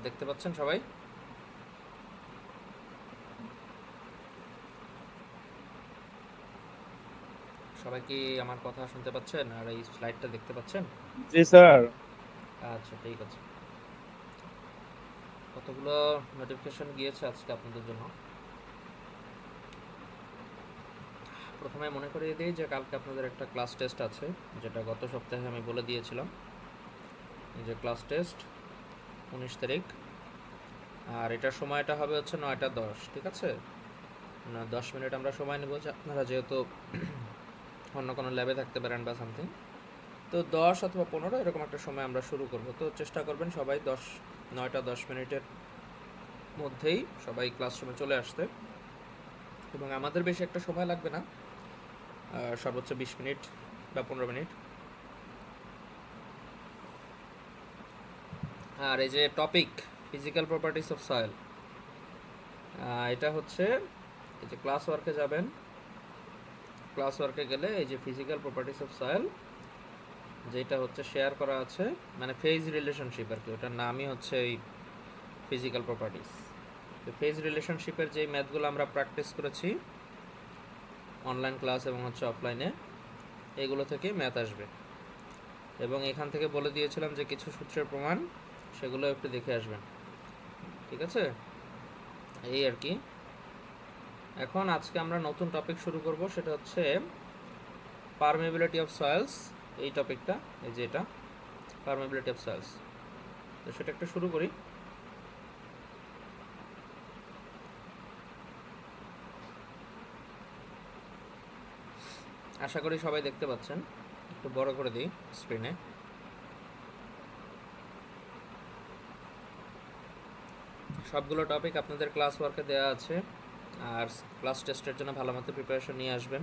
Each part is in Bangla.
দেখতে পাচ্ছেন সবাই? সবাই কি আমার কথা শুনতে পাচ্ছেন আর এই স্লাইডটা দেখতে পাচ্ছেন? জি স্যার। আচ্ছা, ঠিক আছে। কতগুলো নোটিফিকেশন গিয়েছে আজকে আপনাদের জন্য। প্রথমে মনে করিয়ে দিই যে কালকে আপনাদের একটা ক্লাস টেস্ট আছে, যেটা গত সপ্তাহে আমি বলে দিয়েছিলাম। এই যে ক্লাস টেস্ট 19 তারিখ, আর এটার সময়টা হবে হচ্ছে 9টা 10, ঠিক আছে? 10 মিনিট আমরা সময় নেব, যে আপনারা যেহেতু অন্য কোনো ল্যাবে থাকতে পারেন বা সামথিং, তো 10 অথবা 15 এরকম একটা সময় আমরা শুরু করব। তো চেষ্টা করবেন সবাই 9টা 10 মিনিটের মধ্যেই সবাই ক্লাসরুমে চলে আসতে, এবং আমাদের বেশি একটা সময় লাগবে না, সর্বোচ্চ 20 মিনিট বা 15 মিনিট। আর এই যে topic physical properties of soil, এটা হচ্ছে এই যে ক্লাস ওয়ার্কে যাবেন, ক্লাস ওয়ার্কে গেলে এই যে ফিজিক্যাল প্রপার্টিস অফ সয়েল যেটা হচ্ছে শেয়ার করা আছে, মানে ফেজ রিলেশনশিপ আর কি, ওটার নামই হচ্ছে এই ফিজিক্যাল প্রপার্টিস। তো ফেজ রিলেশনশিপের যে ম্যাথগুলো আমরা প্র্যাকটিস করেছি অনলাইন ক্লাস এবং হচ্ছে অফলাইনে, এগুলো থেকে ম্যাথ আসবে, এবং এখান থেকে বলে দিয়েছিলাম যে কিছু সূত্রের প্রমাণ, সেগুলো একটু দেখে আসবেন, ঠিক আছে? এই আর কি। এখন আজকে আমরা নতুন টপিক শুরু করব, সেটা হচ্ছে পারমেবিলিটি অফ সয়েলস। এই টপিকটা, এই যে এটা পারমেবিলিটি অফ সয়েলস, তো সেটা একটু শুরু করি। আশা করি সবাই দেখতে পাচ্ছেন, একটু বড় করে দিই স্ক্রিনে। সবগুলো টপিক আপনাদের ক্লাস ওয়ার্কে দেওয়া আছে, আর ক্লাস টেস্টের জন্য ভালো মতো প্রিপারেশন নিয়ে আসবেন,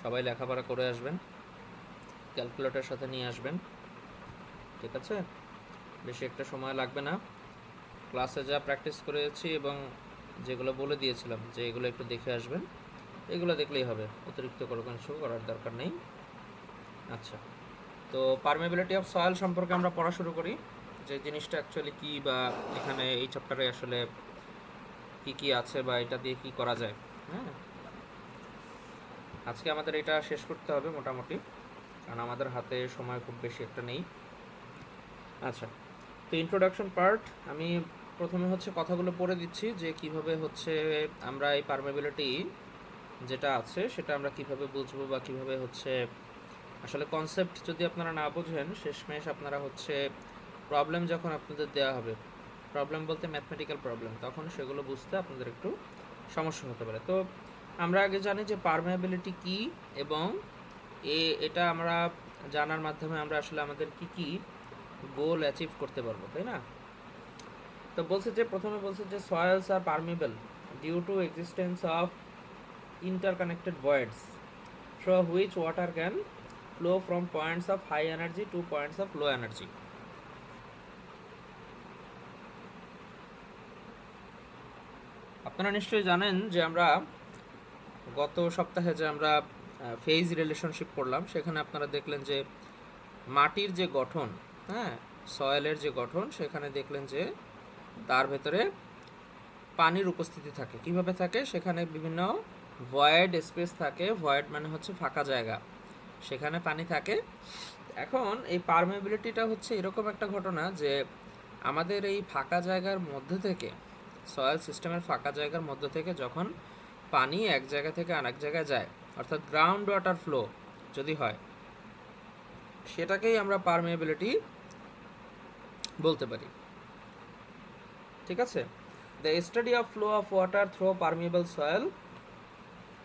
সবাই লেখাপড়া করে আসবেন, ক্যালকুলেটর সাথে নিয়ে আসবেন, ঠিক আছে? বেশি একটা সময় লাগবে না। ক্লাসে যা প্র্যাকটিস করেছি এবং যেগুলো বলে দিয়েছিলাম যে এগুলো একটু দেখে আসবেন, এগুলো দেখলেই হবে, অতিরিক্ত কোনো কিছু করার দরকার নেই। আচ্ছা, তো পারমেবিলিটি অফ সয়েল সম্পর্কে আমরা পড়া শুরু করি, যে জিনিসটা অ্যাকচুয়ালি কী, বা এখানে এই চ্যাপ্টারে আসলে কি কি আছে বা এটা দিয়ে কি করা যায়। হ্যাঁ, আজকে আমাদের এটা শেষ করতে হবে মোটামুটি, কারণ আমাদের হাতে সময় খুব বেশি একটা নেই। আচ্ছা, তো ইন্ট্রোডাকশন পার্ট আমি প্রথমে হচ্ছে কথাগুলো পড়ে দিচ্ছি, যে কিভাবে হচ্ছে আমরা এই পারমেবিলিটি যেটা আছে সেটা আমরা কিভাবে বুঝবো, বা কিভাবে হচ্ছে আসলে কনসেপ্ট যদি আপনারা না বোঝেন, শেষমেশ আপনারা হচ্ছে প্রবলেম যখন আপনাদের দেওয়া হবে, প্রবলেম বলতে ম্যাথমেটিক্যাল প্রবলেম, তখন সেগুলো বুঝতে আপনাদের একটু সমস্যা হতে পারে। তো আমরা আগে জানি যে পারমেবিলিটি কী, এবং এটা আমরা জানার মাধ্যমে আমরা আসলে আমাদের কি কি গোল অ্যাচিভ করতে পারবো, তাই না? তো বলছে যে প্রথমে বলছে যে soils are permeable due to existence of interconnected voids through which water can flow from points of high energy to points of low energy. আপনারা নিশ্চয়ই জানেন যে আমরা গত সপ্তাহে যে আমরা ফেজ রিলেশনশিপ পড়লাম, সেখানে আপনারা দেখলেন যে মাটির যে গঠন, হ্যাঁ, সয়েলের যে গঠন, সেখানে দেখলেন যে তার ভেতরে পানির উপস্থিতি থাকে। কিভাবে থাকে? সেখানে বিভিন্ন ভয়েড স্পেস থাকে, ভয়েড মানে হচ্ছে ফাঁকা জায়গা, সেখানে পানি থাকে। এখন এই পারমেবিলিটিটা হচ্ছে এরকম একটা ঘটনা যে আমাদের এই ফাঁকা জায়গার মধ্যে থেকে, সয়েল সিস্টেমের ফাঁকা জায়গার মধ্যে থেকে যখন পানি এক জায়গা থেকে আরেক জায়গায় যায়, অর্থাৎ গ্রাউন্ড ওয়াটার ফ্লো যদি হয়, সেটাকেই আমরা পারমেবিলিটি বলতে পারি, ঠিক আছে? The study of flow of water through permeable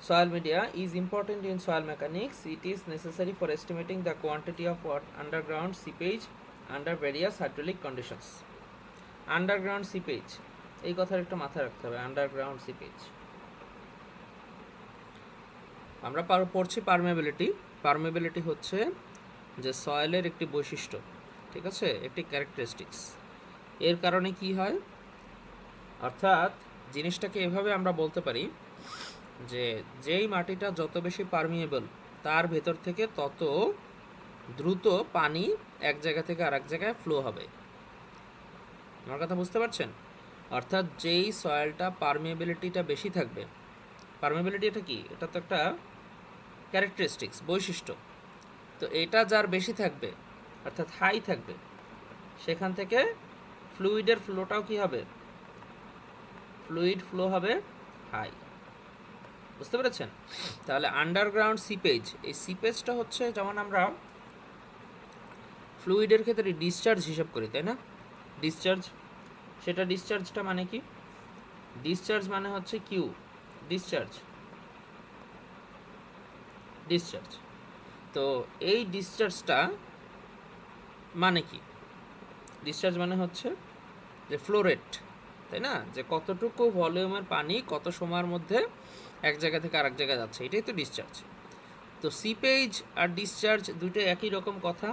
soil media is important in soil mechanics. It is necessary for estimating the quantity of underground seepage under various hydraulic conditions. Underground seepage, এই কথার একটু মাথায় রাখতে হবে, আন্ডারগ্রাউন্ড সিপেজ। আমরা পড়ছি পারমেবিলিটি। পারমেবিলিটি হচ্ছে যে সয়েলের একটি বৈশিষ্ট্য, ঠিক আছে, একটি ক্যারেক্টারিস্টিক্স। এর কারণে কি হয়, অর্থাৎ জিনিসটাকে এভাবে আমরা বলতে পারি যে যেই মাটিটা যত বেশি পারমিয়েবল, তার ভেতর থেকে তত দ্রুত পানি এক জায়গা থেকে আরেক জায়গায় ফ্লো হবে। আমার কথা বুঝতে পারছেন? অর্থাৎ যেই সয়েলটা পারমিয়েবিলিটিটা বেশি থাকবে, পারমিয়েবিলিটি এটা কি? এটা তো একটা ক্যারেক্টারিস্টিক্স, বৈশিষ্ট্য। তো এটা যার বেশি থাকবে অর্থাৎ হাই থাকবে, সেখান থেকে ফ্লুইডের ফ্লোটাও কি হবে? ফ্লুইড ফ্লো হবে হাই। বুঝতে পেরেছেন? তাহলে আন্ডারগ্রাউন্ড সিপেজ, এই সিপেজটা হচ্ছে যেমন আমরা ফ্লুইডের ক্ষেত্রে ডিসচার্জ হিসাব করি, তাই না? ডিসচার্জ, সেটা ডিসচার্জটা মানে কি? ডিসচার্জ মানে হচ্ছে কিউ, ডিসচার্জ, ডিসচার্জ। তো এই ডিসচার্জটা মানে কি? ডিসচার্জ মানে হচ্ছে যে ফ্লো রেট, তাই না? যে কতটুকু ভলিউমের পানি কত সময়ের মধ্যে এক জায়গা থেকে আরেক জায়গায় যাচ্ছে, এটাই তো ডিসচার্জ। তো সিপেজ আর ডিসচার্জ দুটো একই রকম কথা,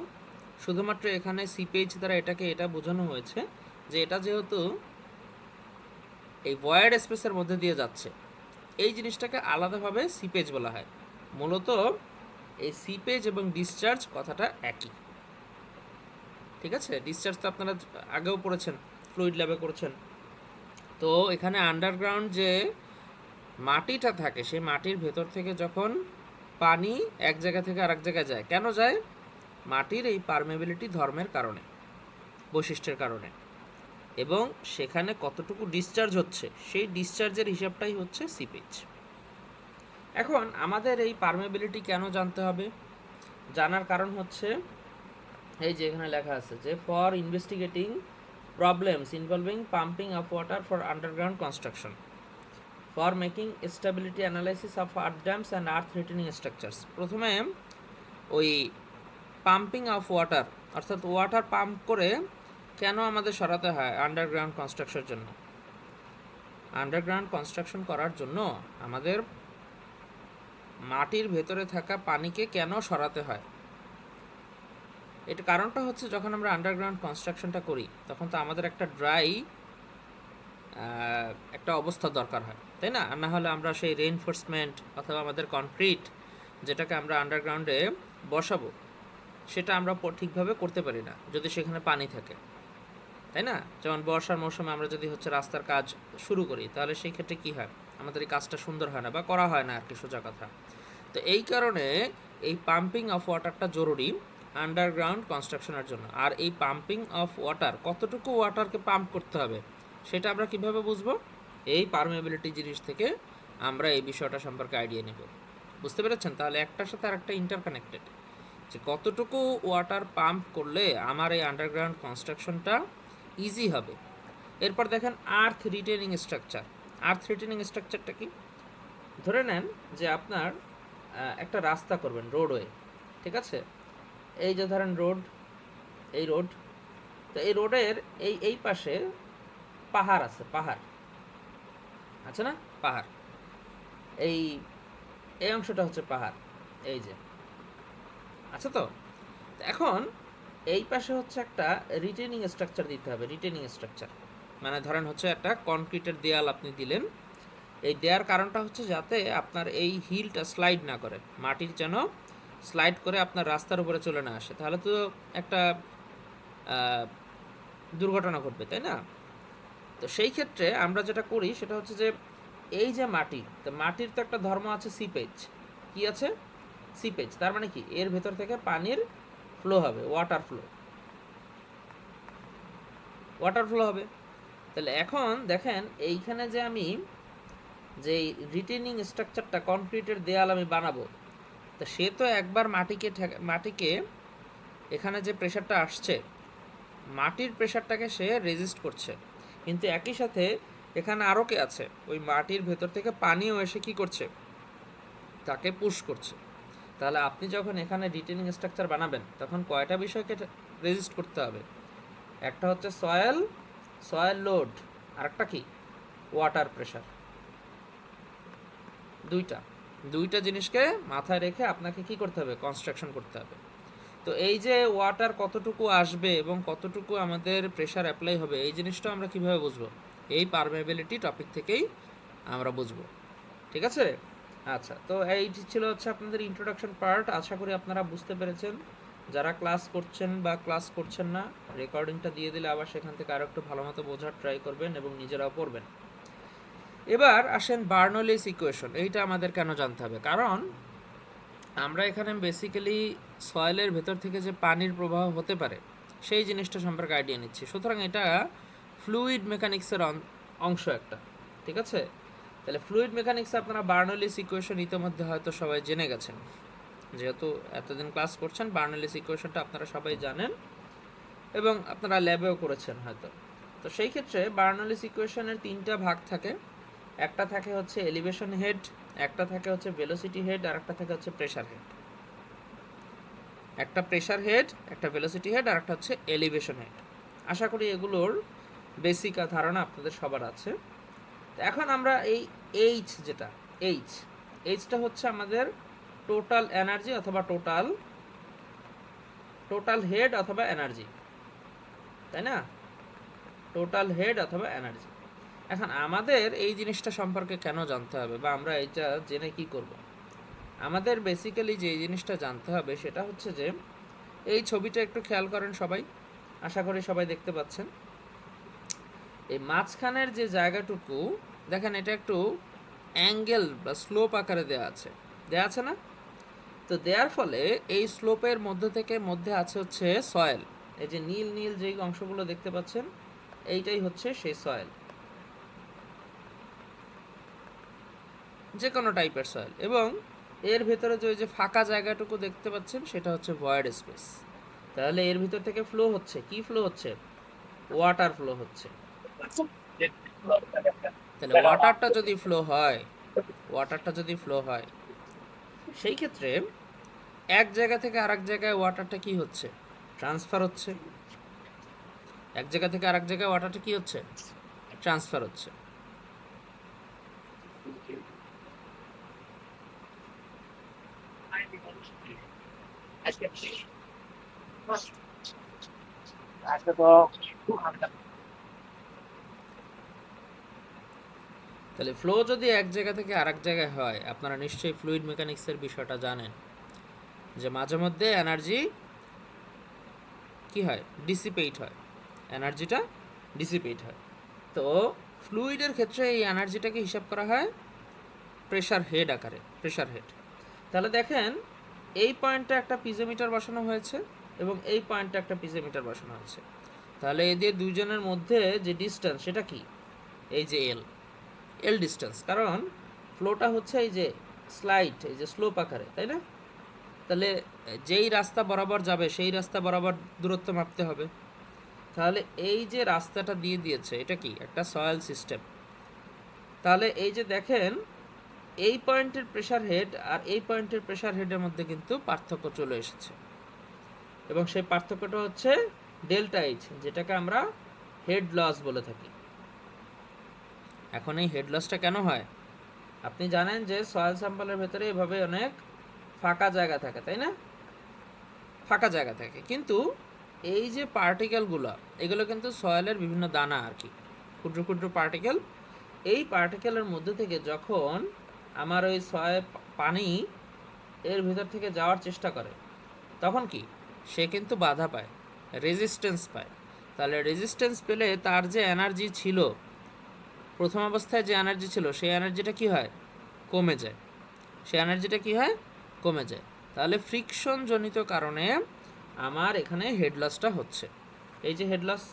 শুধুমাত্র এখানে সিপেজ দ্বারা এটাকে এটা বোঝানো হয়েছে যে এটা যেহেতু এই ভয়েড স্পেসের মধ্যে দিয়ে যাচ্ছে, এই জিনিসটাকে আলাদাভাবে সিপেজ বলা হয়। মূলত এই সিপেজ এবং ডিসচার্জ কথাটা একই, ঠিক আছে? ডিসচার্জ তো আপনারা আগেও পড়েছেন, ফ্লুইড ল্যাবে করেছেন। তো এখানে আন্ডারগ্রাউন্ড যে মাটিটা থাকে, সেই মাটির ভেতর থেকে যখন পানি এক জায়গা থেকে আরেক জায়গায় যায়, কেন যায়? মাটির এই পারমেবিলিটি ধর্মের কারণে, বৈশিষ্ট্যের কারণে। এবং সেখানে কতটুকু ডিসচার্জ হচ্ছে, সেই ডিসচার্জের হিসাবটাই হচ্ছে সিপেজ। এখন আমাদের এই পারমেবিলিটি কেন জানতে হবে? জানার কারণ হচ্ছে এই যে এখানে লেখা আছে যে for investigating problems involving pumping of water for underground construction, for making stability analysis of earth dams and earth retaining structures. প্রথমে ওই পাম্পিং অফ ওয়াটার, অর্থাৎ ওয়াটার পাম্প করে কেন আমাদের সরাতে হয় আন্ডারগ্রাউন্ড কনস্ট্রাকশনের জন্য? আন্ডারগ্রাউন্ড কনস্ট্রাকশন করার জন্য আমাদের মাটির ভেতরে থাকা পানিকে কেন সরাতে হয়? এটা কারণটা হচ্ছে যখন আমরা আন্ডারগ্রাউন্ড কনস্ট্রাকশনটা করি তখন তো আমাদের একটা ড্রাই একটা অবস্থা দরকার হয়, তাই না? আর না হলে আমরা সেই রেইনফোর্সমেন্ট অথবা আমাদের কনক্রিট যেটাকে আমরা আন্ডারগ্রাউন্ডে বসাবো, সেটা আমরা ঠিকভাবে করতে পারি না যদি সেখানে পানি থাকে, তাই না? যেমন বর্ষার মৌসুমে আমরা যদি হচ্ছে রাস্তার কাজ শুরু করি, তাহলে সেই ক্ষেত্রে কী হয়? আমাদের এই কাজটা সুন্দর হয় না বা করা হয় না আর কি, সোজা কথা। তো এই কারণে এই পাম্পিং অফ ওয়াটারটা জরুরি আন্ডারগ্রাউন্ড কনস্ট্রাকশনের জন্য। আর এই পাম্পিং অফ ওয়াটার, কতটুকু ওয়াটারকে পাম্প করতে হবে, সেটা আমরা কিভাবে বুঝবো? এই পারমেবিলিটি জিনিস থেকে আমরা এই বিষয়টা সম্পর্কে আইডিয়া নেব। বুঝতে পেরেছেন? তাহলে একটার সাথে আরেকটা ইন্টারকানেক্টেড, যে কতটুকু ওয়াটার পাম্প করলে আমার এই আন্ডারগ্রাউন্ড কনস্ট্রাকশনটা ইজি হবে। এরপর দেখেন আর্থ রিটেনিং স্ট্রাকচার। আর্থ রিটেনিং স্ট্রাকচারটা কি? ধরে নেন যে আপনার একটা রাস্তা করবেন, রোডওয়ে, ঠিক আছে? এই যে ধরেন রোড, এই রোড, তো এই রোডের এই এই পাশে পাহাড় আছে, পাহাড় আছে না? পাহাড়, এই এই অংশটা হচ্ছে পাহাড়, এই যে আছে। তো এখন এই পাশে হচ্ছে একটা রিটেনিং স্ট্রাকচার দিতে হবে। রিটেনিং স্ট্রাকচার মানে ধরেন হচ্ছে একটা কনক্রিটের দেয়াল আপনি দিলেন। এই দেওয়ার কারণটা হচ্ছে যাতে আপনার এই হিলটা স্লাইড না করে, মাটির যেন স্লাইড করে আপনার রাস্তার উপরে চলে না আসে, তাহলে তো একটা দুর্ঘটনা ঘটবে, তাই না? তো সেই ক্ষেত্রে আমরা যেটা করি সেটা হচ্ছে যে এই যে মাটি, তো মাটির তো একটা ধর্ম আছে সিপেজ। কি আছে? সিপেজ। তার মানে কি? এর ভেতর থেকে পানির ফ্লো হবে, ওয়াটার ফ্লো, ওয়াটার ফ্লো হবে। তাহলে এখন দেখেন এইখানে যে আমি যে রিটেনিং স্ট্রাকচারটা, কনক্রিটের দেয়াল আমি বানাবো, তা সে তো একবার মাটিকে এখানে যে প্রেশারটা আসছে, মাটির প্রেশারটাকে সে রেজিস্ট করছে, কিন্তু একই সাথে এখানে আরও কে আছে? ওই মাটির ভেতর থেকে পানিও এসে কি করছে? তাকে পুশ করছে। তাহলে আপনি যখন এখানে রিটেনিং স্ট্রাকচার বানাবেন তখন কয়টা বিষয়কে রেজিস্ট করতে হবে? একটা হচ্ছে সয়েল লোড, আর একটা কি? Water pressure. দুইটা জিনিসকে মাথায় রেখে আপনাকে কি করতে হবে? কনস্ট্রাকশন করতে হবে। তো এই যে ওয়াটার কতটুকু আসবে এবং কতটুকু আমাদের প্রেশার অ্যাপ্লাই হবে, এই জিনিসটা আমরা কিভাবে বুঝবো? এই পারমেবিলিটি টপিক থেকেই আমরা বুঝবো, ঠিক আছে? আচ্ছা, তো এই ছিল হচ্ছে আপনাদের ইন্ট্রোডাকশন পার্ট। আশা করি আপনারা বুঝতে পেরেছেন যারা ক্লাস করছেন বা ক্লাস করছেন না, রেকর্ডিংটা দিয়ে দিলে আবার সেখান থেকে আরও একটু ভালো মতো বোঝার ট্রাই করবেন এবং নিজেরাও পড়বেন। এবার আসেন বার্নৌলিস ইকুয়েশন। এইটা আমাদের কেন জানতে হবে? কারণ আমরা এখানে বেসিক্যালি সয়েলের ভেতর থেকে যে পানির প্রবাহ হতে পারে সেই জিনিসটা সম্পর্কে আইডিয়া নিচ্ছি। সুতরাং এটা ফ্লুইড মেকানিক্সের অংশ একটা, ঠিক আছে? তাহলে ফ্লুইড মেকানিক্সে আপনারা বার্নৌলিস ইকুয়েশন ইতিমধ্যে হয়তো সবাই জেনে গেছেন, যেহেতু এতদিন ক্লাস করছেন। বার্নৌলিস ইকুয়েশনটা আপনারা সবাই জানেন এবং আপনারা ল্যাবেও করেছেন হয়তো। তো সেই ক্ষেত্রে বার্নৌলিস ইকুয়েশনের তিনটা ভাগ থাকে। একটা থাকে হচ্ছে এলিভেশন হেড, একটা থাকে হচ্ছে ভেলোসিটি হেড, আর একটা থাকে হচ্ছে প্রেসার হেড। একটা প্রেসার হেড, একটা ভেলোসিটি হেড, আর একটা হচ্ছে এলিভেশন হেড। আশা করি এগুলোর বেসিক ধারণা আপনাদের সবার আছে। এখন আমরা এই যেটা এইচটা হচ্ছে আমাদের টোটাল এনার্জি অথবা টোটাল হেড অথবা এনার্জি, তাই না? টোটাল হেড অথবা এনার্জি। এখন আমাদের এই জিনিসটা সম্পর্কে কেন জানতে হবে বা আমরা এটা জেনে কি করব? আমাদের বেসিক্যালি যে জিনিসটা জানতে হবে সেটা হচ্ছে যে এই ছবিটা একটু খেয়াল করেন সবাই, আশা করি সবাই দেখতে পাচ্ছেন। এই মাঝখানের যে জায়গাটুকু দেখেন, এটা একটু অ্যাঙ্গেল বা স্লোপ আকারে দেওয়া আছে না? তো দেওয়ার ফলে এই স্লোপের মধ্যে আছে হচ্ছে সয়েল। এই যে নীল নীল যেই অংশগুলো দেখতে পাচ্ছেন, এইটাই হচ্ছে সেই সয়েল, যে কোনো টাইপের সয়েল। এবং এর ভেতরে যে ফাঁকা জায়গাটুকু দেখতে পাচ্ছেন সেটা হচ্ছে ভয়েড স্পেস। তাহলে এর ভিতর থেকে ফ্লো হচ্ছে কি? ফ্লো হচ্ছে ওয়াটার ফ্লো হচ্ছে। তাহলে ওয়াটারটা যদি ফ্লো হয় সেই ক্ষেত্রে এক জায়গা থেকে আরেক জায়গায় ওয়াটারটা কি হচ্ছে? ট্রান্সফার হচ্ছে। এক জায়গা থেকে আরেক জায়গায় ওয়াটারটা কি হচ্ছে? ট্রান্সফার হচ্ছে। তাহলে ফ্লো যদি এক জায়গা থেকে আরেক জায়গায় হয়, আপনারা নিশ্চয়ই ফ্লুইড মেকানিক্সের বিষয়টা জানেন যে মাঝে মধ্যে এনার্জি কি হয়? ডিসিপেট হয়, এনার্জিটা ডিসিপেট হয়। তো ফ্লুইডের ক্ষেত্রে এই এনার্জিটাকে হিসাব করা হয় প্রেসার হেড আকারে, প্রেসার হেড। তাহলে দেখেন, এই পয়েন্টটা একটা পিজোমিটার বসানো হয়েছে এবং এই পয়েন্টটা একটা পিজোমিটার বসানো হয়েছে। তাহলে এদের দুইজনের মধ্যে যে ডিস্টেন্স সেটা কি? এই যে এল ডিস্টেন্স। কারণ ফ্লোটা হচ্ছে এই যে স্লাইড, এই যে স্লোপ আকারে, তাই না? তাহলে যেই রাস্তা বরাবর যাবে সেই রাস্তা বরাবর দূরত্ব মাপতে হবে। তাহলে এই যে রাস্তাটা দিয়ে দিয়েছে এটা কি? একটা সয়েল সিস্টেম। তাহলে এই যে দেখেন, এই পয়েন্টের প্রেসার হেড আর এই পয়েন্টের প্রেসার হেডের মধ্যে কিন্তু পার্থক্য চলে এসেছে এবং সেই পার্থক্যটা হচ্ছে ডেল্টা এইচ, যেটাকে আমরা হেড লস বলে থাকি। এখন এই হেড লসটা কেন হয়? আপনি জানেন যে সয়েল স্যাম্পলের ভেতরে এভাবে অনেক ফাঁকা জায়গা থাকে, তাই না? ফাঁকা জায়গা থাকে, কিন্তু এই যে পার্টিকেলগুলো, এগুলো কিন্তু সয়েলের বিভিন্ন দানা আর কি, ক্ষুদ্র ক্ষুদ্র পার্টিকেল। এই পার্টিকেলের মধ্যে থেকে যখন আমার ওই পানি এর ভিতর থেকে যাওয়ার চেষ্টা করে, তখন কি? সে কিন্তু বাধা পায়, রেজিস্ট্যান্স পায়। তাহলে রেজিস্ট্যান্স পেলে তার যে এনার্জি ছিল, প্রথম অবস্থায় যে এনার্জি ছিল, সেই এনার্জিটা কি হয়? কমে যায়। সেই এনার্জিটা কি হয়? কমে যায়। তাহলে ফ্রিকশন জনিত কারণে আমার এখানে হেড লসটা হচ্ছে। এই যে হেড লস,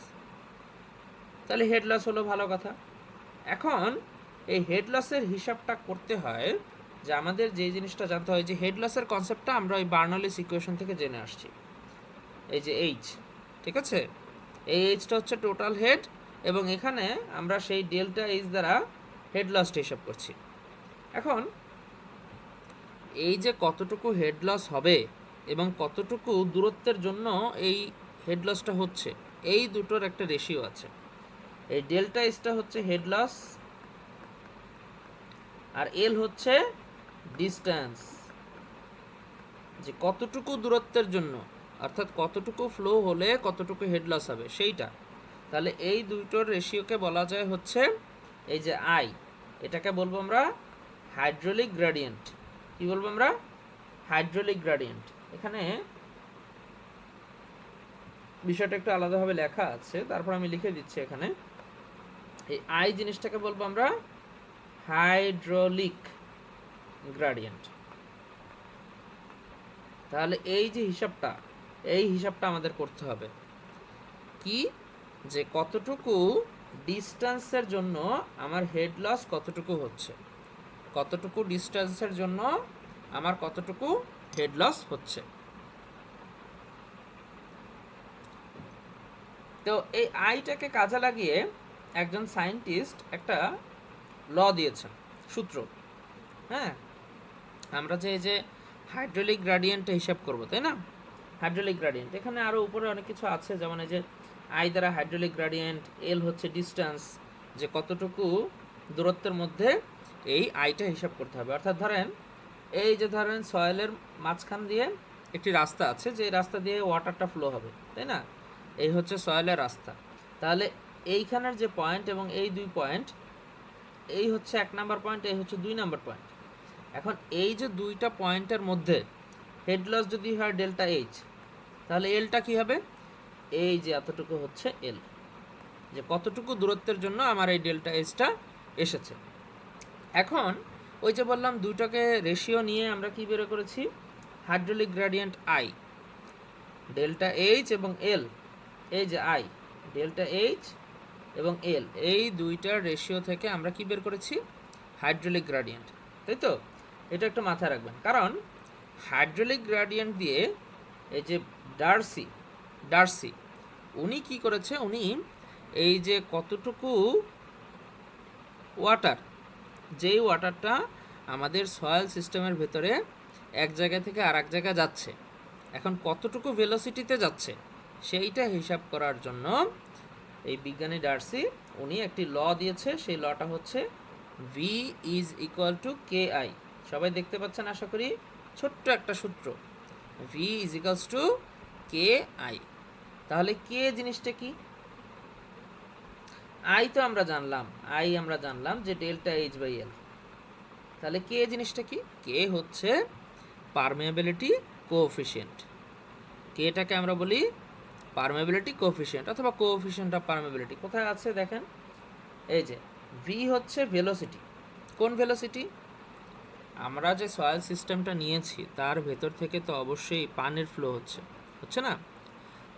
তাহলে হেড লস হলো, ভালো কথা। এখন এই হেড লসের হিসাবটা করতে হয় যে আমাদের যে জিনিসটা জানতে হয়, যে হেড লসের কনসেপ্টটা আমরা ওই বার্নৌলিস ইকুয়েশন থেকে জেনে আসছি। এই যে এইচ, ঠিক আছে? এই এইচটা হচ্ছে টোটাল হেড এবং এখানে আমরা সেই ডেল্টা এইচ দ্বারা হেড লসটা হিসাব করছি। এখন এই যে কতটুকু হেড লস হবে এবং কতটুকু দূরত্বের জন্য এই হেড লসটা হচ্ছে, এই দুটোর একটা রেশিও আছে। এই ডেল্টা এইচটা হচ্ছে হেড লস আর এল হচ্ছে ডিস্টেন্স, যে কতটুকু দূরত্বের জন্য, অর্থাৎ কতটুকু ফ্লো হলে কতটুকু হেড লস হবে সেইটা। তাহলে এই দুইটোর রেশিওকে বলা যায় হচ্ছে এই যে আই, এটাকে বলবো আমরা হাইড্রোলিক গ্রেডিয়েন্ট। কি বলবো আমরা? Hydraulic gradient. এখানে বিষয়টা একটু আলাদাভাবে লেখা আছে, তারপর আমি লিখে দিচ্ছি এখানে। এই আই জিনিসটাকে বলবো আমরা হাইড্রোলিক গ্রেডিয়েন্ট। তাহলে এই যে হিসাবটা, এই হিসাবটা আমাদের করতে হবে কি, যে কতটুকু ডিস্টেন্সের জন্য আমার হেড লস কতটুকু হচ্ছে, কতটুকু ডিস্টেন্সের জন্য আমার কতটুকু হেড লস হচ্ছে। তো এই আইটাকে কাজে লাগিয়ে একজন সায়েন্টিস্ট একটা ল দিয়েছেন, সূত্র। হ্যাঁ, আমরা যে এই যে হাইড্রোলিক গ্রেডিয়েন্টটা হিসাব করব, তাই না? হাইড্রোলিক গ্রেডিয়েন্ট এখানে আরও উপরে অনেক কিছু আছে, যেমন এই যে আই দ্বারা হাইড্রোলিক গ্রেডিয়েন্ট, এল হচ্ছে ডিস্টেন্স, যে কতটুকু দূরত্বের মধ্যে এই আইটা হিসাব করতে হবে। অর্থাৎ ধরেন এই যে ধরেন সয়েলের মাঝখান দিয়ে একটি রাস্তা আছে, যে রাস্তা দিয়ে ওয়াটারটা ফ্লো হবে, তাই না? এই হচ্ছে সয়েলের রাস্তা। তাহলে এইখানের যে পয়েন্ট এবং এই দুই পয়েন্ট, এই হচ্ছে 1 নাম্বার পয়েন্ট, এই হচ্ছে 2 নাম্বার পয়েন্ট। এখন এই যে দুইটা পয়েন্টের মধ্যে হেড লস যদি হয় ডেল্টা এইচ, তাহলে এলটা কি হবে? এই যে এতটুকু হচ্ছে এল, যে কতটুকু দূরত্বের জন্য আমার এই ডেল্টা এইচটা এসেছে। এখন ওই যে বললাম দুটোকে রেশিও নিয়ে আমরা কি বের করেছি, hydraulic gradient I, delta H এবং এল, এই যে আই, ডেল্টা এইচ এবং এল, এই দুইটার রেশিও থেকে আমরা কি বের করেছি, হাইড্রোলিক গ্রেডিয়েন্ট, তাই তো? এটা একটু মাথায় রাখবেন, কারণ হাইড্রোলিক গ্রেডিয়েন্ট দিয়ে এই যে ডার্সি উনি কি করেছে, উনি এই যে কতটুকু ওয়াটার, যেই ওয়াটারটা আমাদের সয়েল সিস্টেমের ভেতরে এক জায়গা থেকে আর এক জায়গায় যাচ্ছে, এখন কতটুকু ভেলোসিটিতে যাচ্ছে সেইটা হিসাব করার জন্য এই বিজ্ঞানী ডার্সি উনি একটি ল দিয়েছে। সেই লটা হচ্ছে V is equal to K I. সবাই দেখতে পাচ্ছেন আশা করি, ছোট্ট একটা সূত্র, V is equals to K I. তাহলে কে জিনিসটা কি? আই তো আমরা জানলাম যে ডেল্টা এইচ বাই এল। তাহলে কে জিনিসটা কি? কে হচ্ছে পারমেবিলিটি কোএফিসিয়েন্ট। কেটাকে আমরা বলি পারমেবিলিটি কোএফিসিয়েন্ট অথবা কোএফিসিয়েন্ট অফ পারমেবিলিটি। কোথায় আছে দেখেন, এই যে ভি হচ্ছে ভেলোসিটি। কোন ভেলোসিটি? আমরা যে সয়েল সিস্টেমটা নিয়েছি তার ভেতর থেকে তো অবশ্যই পানির ফ্লো হচ্ছে না?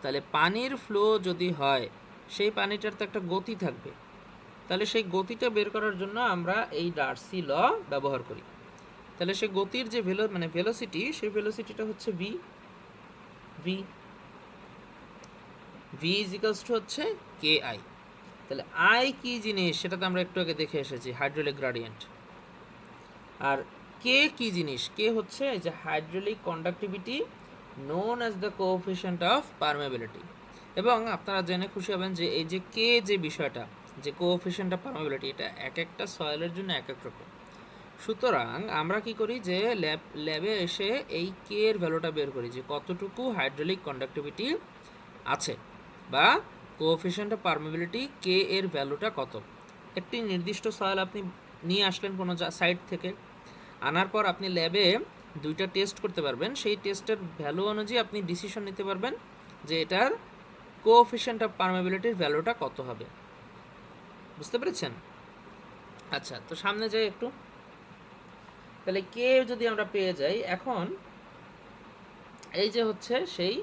তাহলে পানির ফ্লো যদি হয়, সেই পানিটার তো একটা গতি থাকবে। তাহলে সেই গতিটা বের করার জন্য আমরা এই ডার্সি ল ব্যবহার করি। তাহলে সেই গতির যে ভেলোসিটি, সেই ভেলোসিটিটা হচ্ছে V. V V is equals two হচ্ছে কে আই। তাহলে আই কি জিনিস সেটা তো আমরা একটু আগে দেখে এসেছি, হাইড্রোলিক গ্রেডিয়েন্ট। আর কে কি জিনিস? কে হচ্ছে যে hydraulic conductivity known as the coefficient of permeability. এবং আপনারা জেনে খুশি হবেন যে এই যে কে যে বিষয়টা, যে কোএফিসিয়েন্ট অফ পারমেবিলিটি, এটা এক একটা সয়েলের জন্য এক এক রকম। সুতরাং আমরা কি করি, যে ল্যাবে এসে এই কে এর ভ্যালুটা বের করি, যে কতটুকু হাইড্রোলিক কন্ডাক্টিভিটি আছে বা কোএফিসিয়েন্ট অফ পারমেবিলিটি কে এর ভ্যালুটা কত। একটি নির্দিষ্ট সয়েল আপনি নিয়ে আসলেন কোনো সাইট থেকে, আনার পর আপনি ল্যাবে দুইটা টেস্ট করতে পারবেন। সেই টেস্টের ভ্যালু অনুযায়ী আপনি ডিসিশন নিতে পারবেন যে এটার কোএফিসিয়েন্ট অফ পারমেবিলিটির ভ্যালুটা কত হবে। বুঝতে পেরেছেন? আচ্ছা, তো সামনে যাই একটু। তাহলে কে যদি আমরা পেয়ে যাই, এখন এই যে হচ্ছে সেই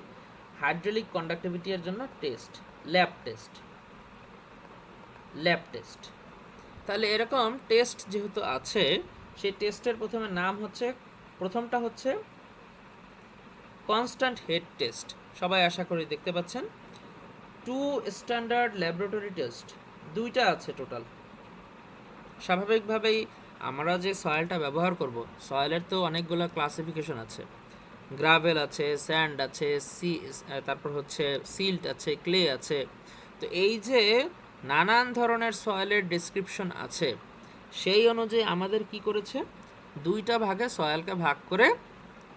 হাইড্রোলিক কন্ডাক্টিভিটি এর জন্য টেস্ট, ল্যাব টেস্ট। তাহলে এরকম টেস্ট যেহেতু আছে, সেই টেস্টের প্রথমটা হচ্ছে কনস্ট্যান্ট হেড টেস্ট। সবাই আশা করি দেখতে পাচ্ছেন। 2 স্ট্যান্ডার্ড ল্যাবরেটরি টেস্ট, দুইটা আছে টোটাল। স্বাভাবিকভাবেই আমরা যে সয়েলটা ব্যবহার করব, সয়েলের তো অনেকগুলো ক্লাসিফিকেশন আছে। গ্রাভেল আছে, স্যান্ড আছে, তারপর হচ্ছে সিল্ট আছে, ক্লে আছে। তো এই যে নানান ধরনের সয়েলের ডেসক্রিপশন আছে, সেই অনুযায়ী আমাদের কি করেছে, দুইটা ভাগে সয়েলকে ভাগ করে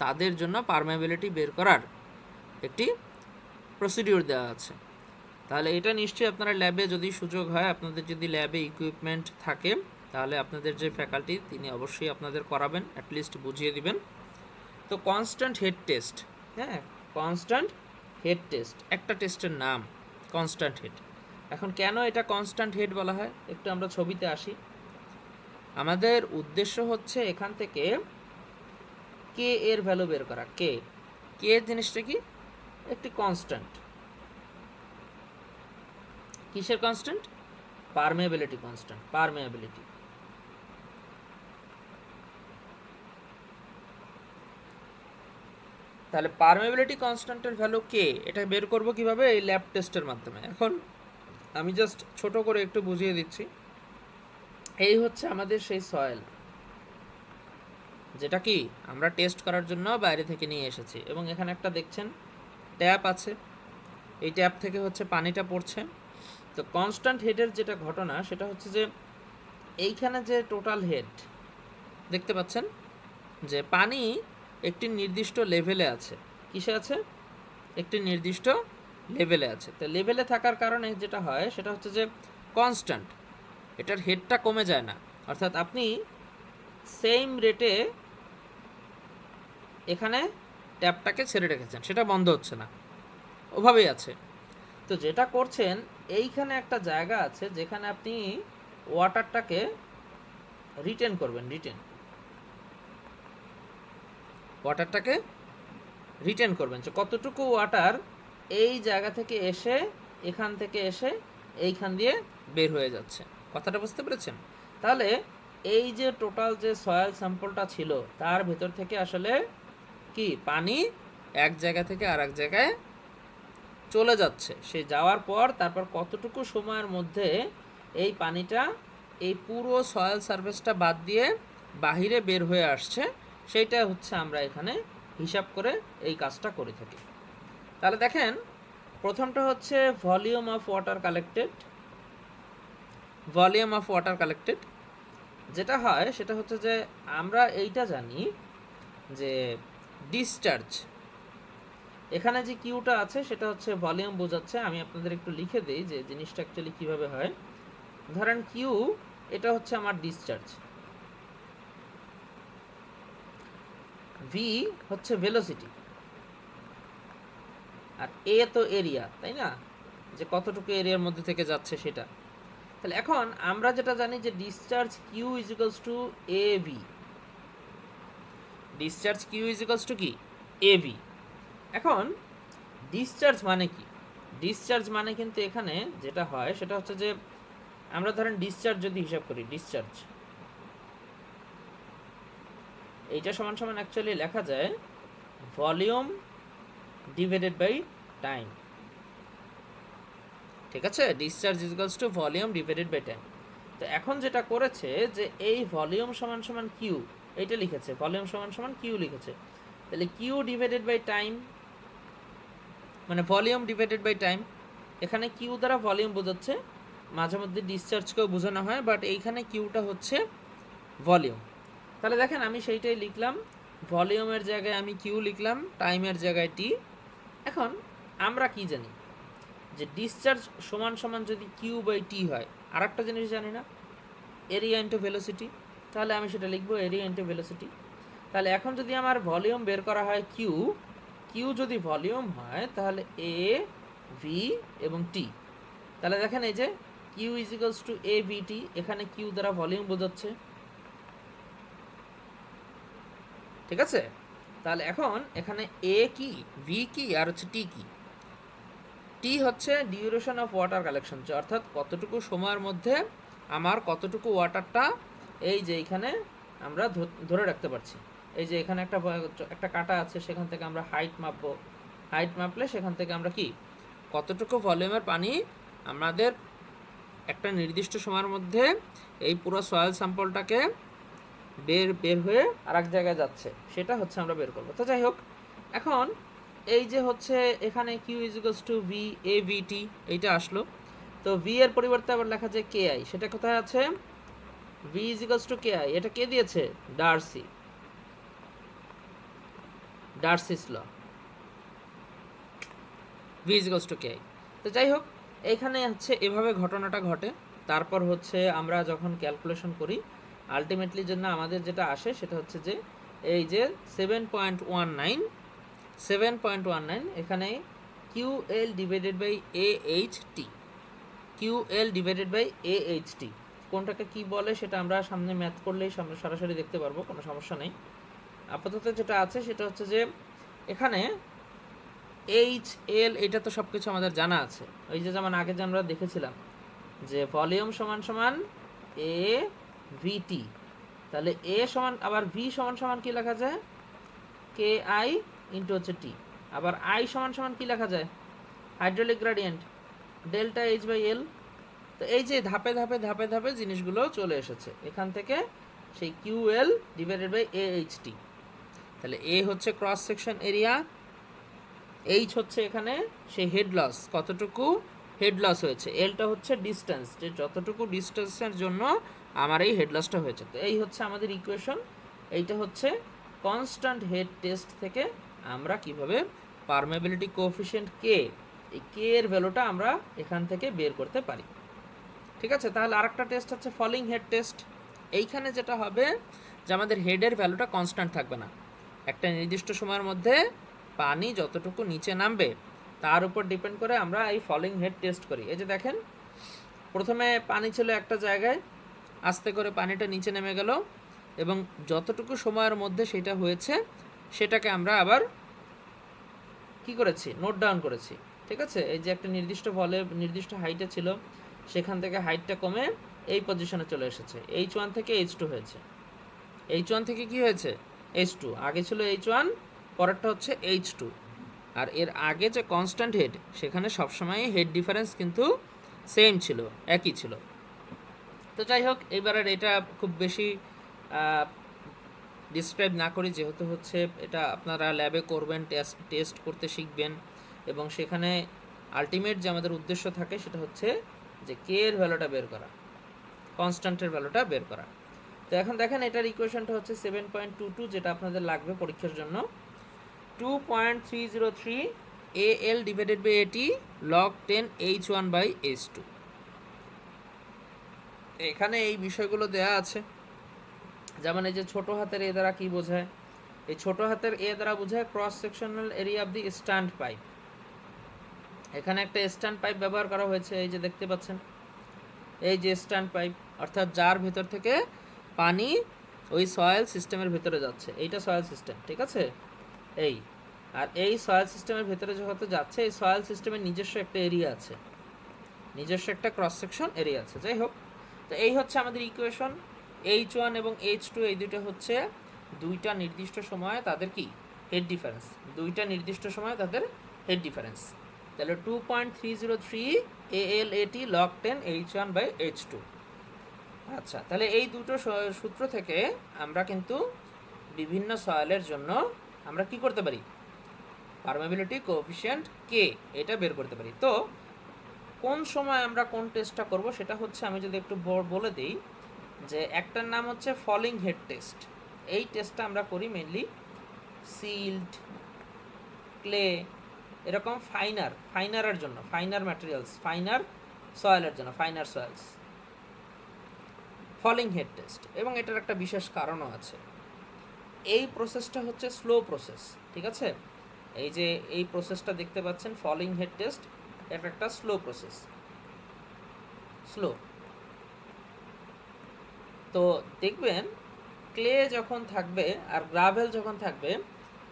তাদের জন্য পারমেবিলিটি বের করার একটি প্রসিডিউর দেওয়া আছে। তাহলে এটা নিশ্চয়ই আপনারা ল্যাবে, যদি সুযোগ হয়, আপনাদের যদি ল্যাবে ইকুইপমেন্ট থাকে, তাহলে আপনাদের যে ফ্যাকাল্টি তিনি অবশ্যই আপনাদের করাবেন, অ্যাটলিস্ট বুঝিয়ে দিবেন। তো কনস্ট্যান্ট হেড টেস্ট, হ্যাঁ, কনস্ট্যান্ট হেড টেস্ট, একটা টেস্টের নাম কনস্ট্যান্ট হেড। এখন কেন এটা কনস্ট্যান্ট হেড বলা হয়, একটু আমরা ছবিতে আসি। আমাদের উদ্দেশ্য হচ্ছে এখান থেকে কে এর ভ্যালু বের করা। কে কে জিনিসটা কি, একটি কনস্ট্যান্ট। কিসের কনস্ট্যান্ট? Permeability constant, permeability. তাহলে পারমেবিলিটি কনস্ট্যান্টের ভ্যালু কে, এটা বের করব কিভাবে? এই ল্যাব টেস্টের মাধ্যমে। এখন আমি জাস্ট ছোট করে একটু বুঝিয়ে দিচ্ছি। এই হচ্ছে আমাদের সেই সয়েল, যেটা কি আমরা টেস্ট করার জন্য বাইরে থেকে নিয়ে এসেছি, এবং এখানে একটা দেখছেন ট্যাপ আছে, এই ট্যাপ থেকে হচ্ছে পানিটা পড়ছে। তো কনস্ট্যান্ট হেডের যেটা ঘটনা সেটা হচ্ছে যে এইখানে যে টোটাল হেড দেখতে পাচ্ছেন যে পানি একটি নির্দিষ্ট লেভেলে আছে। কিসে আছে? একটি নির্দিষ্ট লেভেলে আছে। তো লেভেলে থাকার কারণে যেটা হয় সেটা হচ্ছে যে কনস্ট্যান্ট, এটার হেডটা কমে যায় না। অর্থাৎ আপনি সেম রেটে এখানে ট্যাপটাকে ছেড়ে রেখেছেন, সেটা বন্ধ হচ্ছে না, ওভাবেই আছে। তো যেটা করছেন, এইখানে একটা জায়গা আছে যেখানে আপনি ওয়াটারটাকে রিটেন করবেন, ওয়াটারটাকে রিটেন করবেন, যে কতটুকু ওয়াটার এই জায়গা থেকে এসে, এখান থেকে এসে এইখান দিয়ে বের হয়ে যাচ্ছে। কথাটা বুঝতে পেরেছেন? তাহলে এই যে টোটাল যে সয়েল স্যাম্পলটা ছিল তার ভেতর থেকে আসলে কি পানি এক জায়গা থেকে আর এক জায়গায় চলে যাচ্ছে। সে যাওয়ার পর তারপর কতটুকু সময়ের মধ্যে এই পানিটা এই পুরো সয়েল সারফেসটা বাদ দিয়ে বাহিরে বের হয়ে আসছে, সেইটা হচ্ছে আমরা এখানে হিসাব করে এই কাজটা করে থাকি। তাহলে দেখেন, প্রথমটা হচ্ছে volume of water collected. Volume of water collected যেটা হয় সেটা হচ্ছে যে আমরা এইটা জানি যে ডিসচার্জ, এখানে যে কিউটা আছে সেটা হচ্ছে ভলিউম বোঝাচ্ছে। আমি আপনাদের একটু লিখে দিই যে জিনিসটা অ্যাকচুয়ালি কীভাবে হয়। ধরেন কিউ, এটা হচ্ছে আমার ডিসচার্জ, ভি হচ্ছে ভেলোসিটি, আর এ তো এরিয়া, তাই না, যে কতটুকু এরিয়ার মধ্যে থেকে যাচ্ছে সেটা। তাহলে এখন আমরা যেটা জানি যে discharge Q is equals to A V, discharge Q is equals to কি এ ভি। এখন ডিসচার্জ মানে কি? ডিসচার্জ মানে কিন্তু এখানে যেটা হয় সেটা হচ্ছে যে আমরা ধরেন ডিসচার্জ যদি হিসাব করি, ডিসচার্জ এইটা সমান সমান অ্যাকচুয়ালি লেখা যায় ভলিউম ডিভাইডেড বাই টাইম। ঠিক আছে, discharge is equals to volume divided by time. তো এখন যেটা করেছে যে এই ভলিউম সমান সমান কিউ, এইটা লিখেছে ভলিউম সমান সমান কিউ লিখেছে। তাহলে কিউ ডিভাইডেড বাই টাইম মানে ভলিউম ডিভাইডেড বাই টাইম। এখানে কিউ দ্বারা ভলিউম বোঝাচ্ছে, মাঝে মধ্যে ডিসচার্জকেও বোঝানো হয়, বাট এইখানে কিউটা হচ্ছে ভলিউম। তাহলে দেখেন আমি সেইটাই লিখলাম, ভলিউমের জায়গায় আমি কিউ লিখলাম, টাইমের জায়গায় টি। এখন আমরা কি জানি যে ডিসচার্জ সমান সমান যদি কিউ বাই টি হয়, আর একটা জিনিস জানি না, এরিয়া ইন্টু ভেলোসিটি। তাহলে আমি সেটা লিখবো এরিয়া ইন্টু ভেলোসিটি। তাহলে এখন যদি আমার ভলিউম বের করা হয় কিউ, কিউ যদি ভলিউম হয় তাহলে এ ভি এবং টি। তাহলে দেখেন এই যে Q is equals to A V T, এখানে কিউ দ্বারা ভলিউম বোঝাচ্ছে। ঠিক আছে, তাহলে এখন এখানে এ কি, ভি কি, আর হচ্ছে টি কি। টি হচ্ছে ডিউরেশন অফ ওয়াটার কালেকশন, অর্থাৎ কতটুকু সময়ের মধ্যে আমার কতটুকু ওয়াটারটা এই যে এইখানে আমরা ধরে রাখতে পারছি। এই যে এখানে একটা কাটা আছে, সেখান থেকে আমরা হাইট মাপবো, হাইট মাপলে সেখান থেকে আমরা কি কতটুকু ভলিউমের পানি আমাদের একটা নির্দিষ্ট সময়ের মধ্যে এই পুরো সয়েল স্যাম্পলটাকে বের হয়ে আর এক জায়গায় যাচ্ছে, সেটা হচ্ছে আমরা বের করবো। তো যাই হোক, এখন এই যে হচ্ছে এখানে Q is equals to V A V T, এইটা আসলো। তো ভি এর পরিবর্তে আবার লেখা যায় কে আই, সেটা কোথায় আছে? V is equals to K i, এটা কে দিয়েছে? Darcy's law, v is equals to K i. তো যাই হোক, এইখানে হচ্ছে এভাবে ঘটনাটা ঘটে। তারপর হচ্ছে আমরা যখন ক্যালকুলেশন করি, আলটিমেটলি জন্য আমাদের যেটা আসে সেটা হচ্ছে যে এই যে 7.19 এখানে QL divided by AHT, QL divided by AHT কোনটাকে কি বলে সেটা আমরা সামনে ম্যাথ করলেই সামনে সরাসরি দেখতে পারবো, কোনো সমস্যা নেই। আপাতত যেটা আছে সেটা হচ্ছে যে এখানে HL এটা তো সব কিছু আমাদের জানা আছে, ওই যে যেমন আগে যে আমরা দেখেছিলাম যে ভলিউম সমান সমান AVT, তাহলে A সমান আবার V সমান সমান কি লেখা যায় KI ইন্টু হচ্ছে T, আবার I সমান সমান কি লেখা যায় hydraulic gradient delta H by L। তো এই যে ধাপে ধাপে ধাপে ধাপে জিনিসগুলো চলে এসেছে এখান থেকে, সেই QL ডিভাইডেড বাই AHT। তাহলে A হচ্ছে ক্রস সেকশন এরিয়া, H হচ্ছে এখানে সেই হেড লস, কতটুকু হেড লস হয়েছে, এলটা হচ্ছে ডিস্টেন্স, যে যতটুকু ডিস্টেন্সের জন্য আমার এই হেড লসটা হয়েছে। তো এই হচ্ছে আমাদের ইকুয়েশন, এইটা হচ্ছে কনস্ট্যান্ট হেড টেস্ট থেকে আমরা কিভাবে পারমেবিলিটি কোএফিসিয়েন্ট কে, এই কে এর ভ্যালুটা আমরা এখান থেকে বের করতে পারি। ঠিক আছে, তাহলে আরেকটা টেস্ট হচ্ছে ফলিং হেড টেস্ট। এইখানে যেটা হবে যে আমাদের হেডের ভ্যালুটা কনস্ট্যান্ট থাকবে না, একটা নির্দিষ্ট সময়ের মধ্যে পানি যতটুকু নিচে নামবে তার উপর ডিপেন্ড করে আমরা এই ফলিং হেড টেস্ট করি। এই যে দেখেন প্রথমে পানি ছিল একটা জায়গায়, আস্তে করে পানিটা নিচে নেমে গেল এবং যতটুকু সময়ের মধ্যে সেটা হয়েছে সেটাকে আমরা আবার কি করেছি নোট ডাউন করেছি। ঠিক আছে, এই যে একটা নির্দিষ্ট নির্দিষ্ট হাইটে ছিল, সেখান থেকে হাইটটা কমে এই পজিশনে চলে এসেছে, H1 থেকে H2 হয়েছে, H1 থেকে কি হয়েছে H2, আগে ছিল H1 পরেরটা হচ্ছে H2, আর এর আগে যে কনস্ট্যান্ট হেড সেখানে সবসময় হেড ডিফারেন্স কিন্তু সেম ছিল, একই ছিল। তো যাই হোক, এইবারের এটা খুব বেশি ডিসক্রাইব না করি, যেহেতু হচ্ছে এটা আপনারা ল্যাবে করবেন, টেস্ট করতে শিখবেন, এবং সেখানে আলটিমেট যে আমাদের উদ্দেশ্য থাকে সেটা হচ্ছে যে কে এর ভ্যালুটা বের করা, কনস্ট্যান্টের ভ্যালুটা বের করা। তো এখন দেখেন এটার ইকুয়েশনটা হচ্ছে 7.22, যেটা আপনাদের লাগবে পরীক্ষার জন্য। 2.303 AL divided by AT log 10 H1 by H2। এখানে এই বিষয়গুলো দেয়া আছে, যেমন এই যে ছোট হাতের এ দ্বারা কি বোঝায়, এই ছোট হাতের এ দ্বারা বোঝায় cross sectional area of the stand pipe. এখানে একটা স্ট্যান্ড পাইপ ব্যবহার করা হয়েছে, এই যে দেখতে পাচ্ছেন এই যে স্ট্যান্ড পাইপ, অর্থাৎ যার ভেতর থেকে পানি ওই সয়েল সিস্টেমের ভেতরে যাচ্ছে, এইটা সয়েল সিস্টেম। ঠিক আছে, এই আর এই সয়েল সিস্টেমের ভেতরে যখন যাচ্ছে, এই সয়েল সিস্টেমের নিজস্ব একটা এরিয়া আছে, নিজস্ব একটা ক্রস সেকশন এরিয়া আছে। যাই হোক, তো এই হচ্ছে আমাদের ইকুয়েশন। H1 এবং H2 এই দুটো হচ্ছে দুইটা নির্দিষ্ট সময়ে তাদের কি হেড ডিফারেন্স, দুইটা নির্দিষ্ট সময়ে তাদের হেড ডিফারেন্স। তাহলে 2.303 ALAT log 10 H1 by H2। আচ্ছা, তাহলে এই দুটো সূত্র থেকে আমরা কিন্তু বিভিন্ন সয়েলের জন্য আমরা কি করতে পারি, পারমেবিলিটি কোএফিসিয়েন্ট কে এটা বের করতে পারি। তো কোন সময় আমরা কোন টেস্টটা করব সেটা হচ্ছে, আমি যদি একটু বলে দিই, যে একটার নাম হচ্ছে ফলিং হেড টেস্ট। এই টেস্টটা আমরা করি মেইনলি সিল্ড, ক্লে, এরকম ফাইনারের জন্য, ফাইনার ম্যাটেরিয়ালস, ফাইনার সয়েলের জন্য, finer soils falling head test. এবং এটার একটা বিশেষ কারণও আছে, এই প্রসেসটা হচ্ছে স্লো প্রসেস। ঠিক আছে, এই যে এই প্রসেসটা দেখতে পাচ্ছেন ফলিং হেড টেস্ট, এটা একটা স্লো প্রসেস, স্লো। তো দেখবেন ক্লে যখন থাকবে আর গ্রাভেল যখন থাকবে,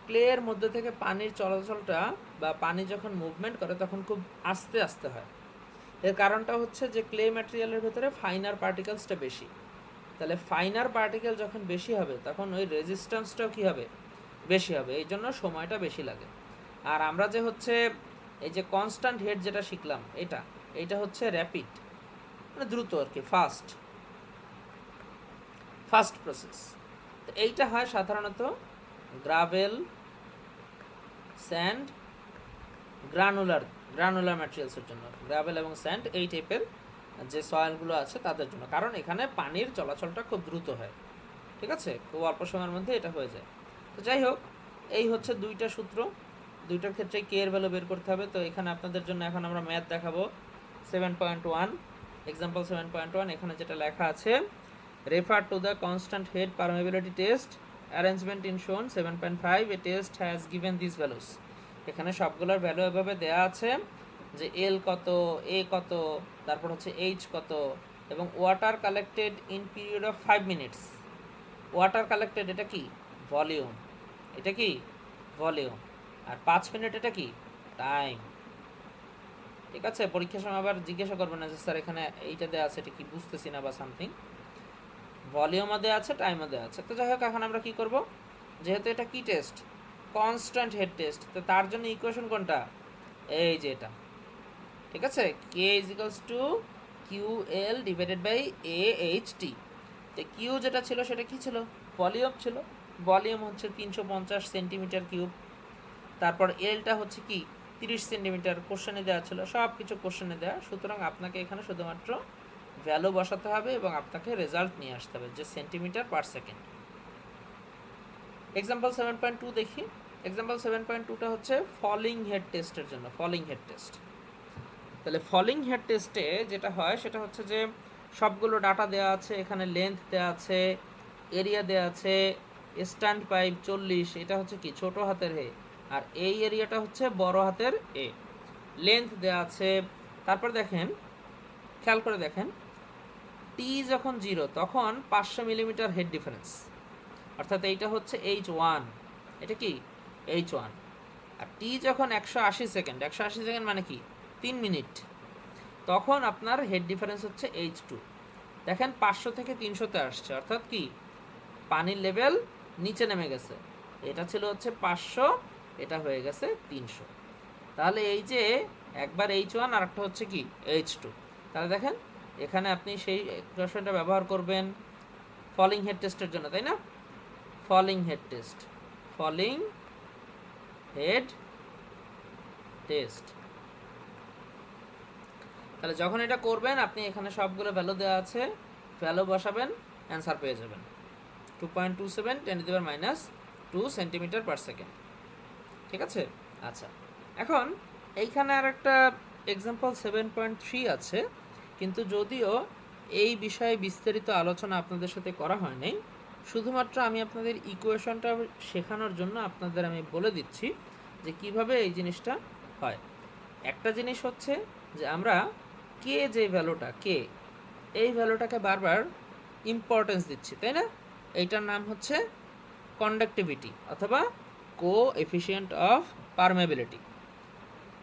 ক্লের মধ্যে থেকে পানির চলাচলটা বা পানি যখন মুভমেন্ট করে তখন খুব আস্তে আস্তে হয়। এর কারণটা হচ্ছে যে ক্লে ম্যাটেরিয়ালের ভেতরে ফাইনার পার্টিকেলসটা বেশি, তাহলে ফাইনার পার্টিকেল যখন বেশি হবে তখন ওই রেজিস্ট্যান্সটাও কী হবে, বেশি হবে, এই জন্য সময়টা বেশি লাগে। আর আমরা যে হচ্ছে এই যে কনস্ট্যান্ট হেড যেটা শিখলাম, এটা হচ্ছে র্যাপিড, মানে দ্রুত আর কি, ফাস্ট প্রসেস। তো এইটা হয় সাধারণত গ্রাভেল, স্যান্ড, গ্রানুলার ম্যাটেরিয়ালসের জন্য, গ্রাভেল এবং স্যান্ড এই টাইপের যে সয়েলগুলো আছে তাদের জন্য, কারণ এখানে পানির চলাচলটা খুব দ্রুত হয়। ঠিক আছে, খুব অল্প সময়ের মধ্যে এটা হয়ে যায়। তো যাই হোক, এই হচ্ছে দুইটা সূত্র, দুইটার ক্ষেত্রে কে এর ভ্যালু বের করতে হবে। তো এখানে আপনাদের জন্য এখন আমরা ম্যাথ দেখাবো 7.1, এক্সাম্পল 7.1। এখানে যেটা লেখা আছে, refer to the constant head permeability test arrangement in shown 7.5, a test has given these values। এখানে সবগুলোর ভ্যালু এভাবে দেয়া আছে যে এল কত, এ কত, তারপর হচ্ছে এইচ কত, এবং water collected in period of 5 minutes. Water collected এটা কি? ভলিউম। এটা কি? ভলিউম। আর 5 মিনিট এটা কি? টাইম। ঠিক আছে, পরীক্ষার সময় আবার জিজ্ঞাসা করবে না যে স্যার এখানে এইটা দেওয়া আছে, এটা কি বুঝতেছি না বা সামথিং। ভলিউমও দেওয়া আছে, টাইমও দেওয়া আছে। তো যাই হোক, এখন আমরা কি করব, যেহেতু এটা কি টেস্ট? কনস্ট্যান্ট হেড টেস্ট, তো তার জন্য ইকুয়েশন কোনটা? এই যে এটা। ঠিক আছে, k is equals to q l divided by a h t. তো কিউ যেটা ছিল সেটা কি ছিল? ভলিউম ছিল। ভলিউম হচ্ছে 350 সেন্টিমিটার কিউব। তারপর এলটা হচ্ছে কি? 30 সেন্টিমিটার। কোশ্চেনে দেওয়া ছিল, সব কিছু কোশ্চেনে দেওয়া, সুতরাং আপনাকে এখানে শুধুমাত্র ভ্যালু বসাতে হবে এবং আপনাকে রেজাল্ট নিয়ে আসতে হবে যে সেন্টিমিটার পার সেকেন্ড। এক্সাম্পল 7.2 দেখি। এক্সাম্পল 7.2টা হচ্ছে ফলিং হেড টেস্টের জন্য। ফলিং হেড টেস্ট, তাহলে ফলিং হেড টেস্টে যেটা হয় সেটা হচ্ছে যে সবগুলো ডাটা দেওয়া আছে, এখানে লেন্থ দেওয়া আছে, এরিয়া দেওয়া আছে, স্ট্যান্ড পাইপ 40, এটা হচ্ছে কি? ছোট হাতের হে, আর এই এরিয়াটা হচ্ছে বড় হাতের এ। লেন্থ দেওয়া আছে। তারপর দেখেন, খেয়াল করে দেখেন, টি যখন 0 তখন 500 মিলিমিটার হেড ডিফারেন্স, অর্থাৎ এইটা হচ্ছে H1, এটা কি? H1। আর টি যখন 180 সেকেন্ড, 180 সেকেন্ড মানে কি? 3 মিনিট, তখন আপনার হেড ডিফারেন্স হচ্ছে H2। দেখেন 500 থেকে 300-তে আসছে, অর্থাৎ কি? পানির লেভেল নিচে নেমে গেছে। এটা ছিল হচ্ছে 500, এটা হয়ে গেছে 300। তাহলে এই যে একবার H1 আর একটা হচ্ছে কি? H2। তাহলে দেখেন এখানে আপনি সেই এক্সপ্রেশনটা ব্যবহার করবেন ফলিং হেড টেস্টের জন্য, তাই না? Falling head test, falling head test. তাহলে যখন এটা করবেন, আপনি এখানে সবগুলো ভ্যালু দেওয়া আছে, ভ্যালু বসাবেন, অ্যান্সার পেয়ে যাবেন 2.27 10⁻² সেন্টিমিটার পার সেকেন্ড। ঠিক আছে? আচ্ছা, এখন এইখানে আর একটা এক্সাম্পল 7.3 আছে, কিন্তু যদিও এই বিষয়ে বিস্তারিত আলোচনা আপনাদের সাথে করা হয়নি, শুধুমাত্র আমি আপনাদের ইকুয়েশনটা শেখানোর জন্য আপনাদের আমি বলে দিচ্ছি যে কিভাবে এই জিনিসটা হয়। একটা জিনিস হচ্ছে যে আমরা কে, যে ভ্যালুটা কে, এই ভ্যালুটাকে বারবার ইম্পর্টেন্স দিচ্ছি, তাই না? এইটার নাম হচ্ছে কন্ডাক্টিভিটি অথবা coefficient of permeability.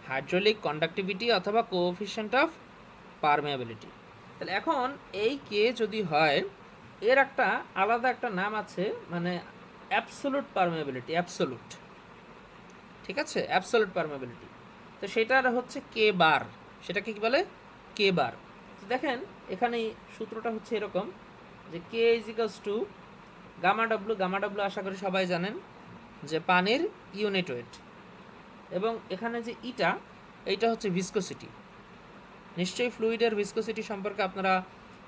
Hydraulic conductivity অথবা কোএফিসিয়েন্ট অফ পারমেবিলিটি। তাহলে এখন এই কে যদি হয়, এর একটা আলাদা একটা নাম আছে, মানে অ্যাবসোলুট পারমেবিলিটি, অ্যাবসোলুট। ঠিক আছে, অ্যাবসোলুট পারমেবিলিটি। তো সেটার হচ্ছে কে বার, সেটাকে কি বলে? কে বার। তো দেখেন এখানে সূত্রটা হচ্ছে এরকম যে k is equals to gamma ডাব্লু। গামা ডাব্লু আশা করি সবাই জানেন যে পানির ইউনিট ওয়েট, এবং এখানে যে ইটা, এইটা হচ্ছে ভিসকোসিটি। নিশ্চয়ই ফ্লুইডের ভিসকোসিটি সম্পর্কে আপনারা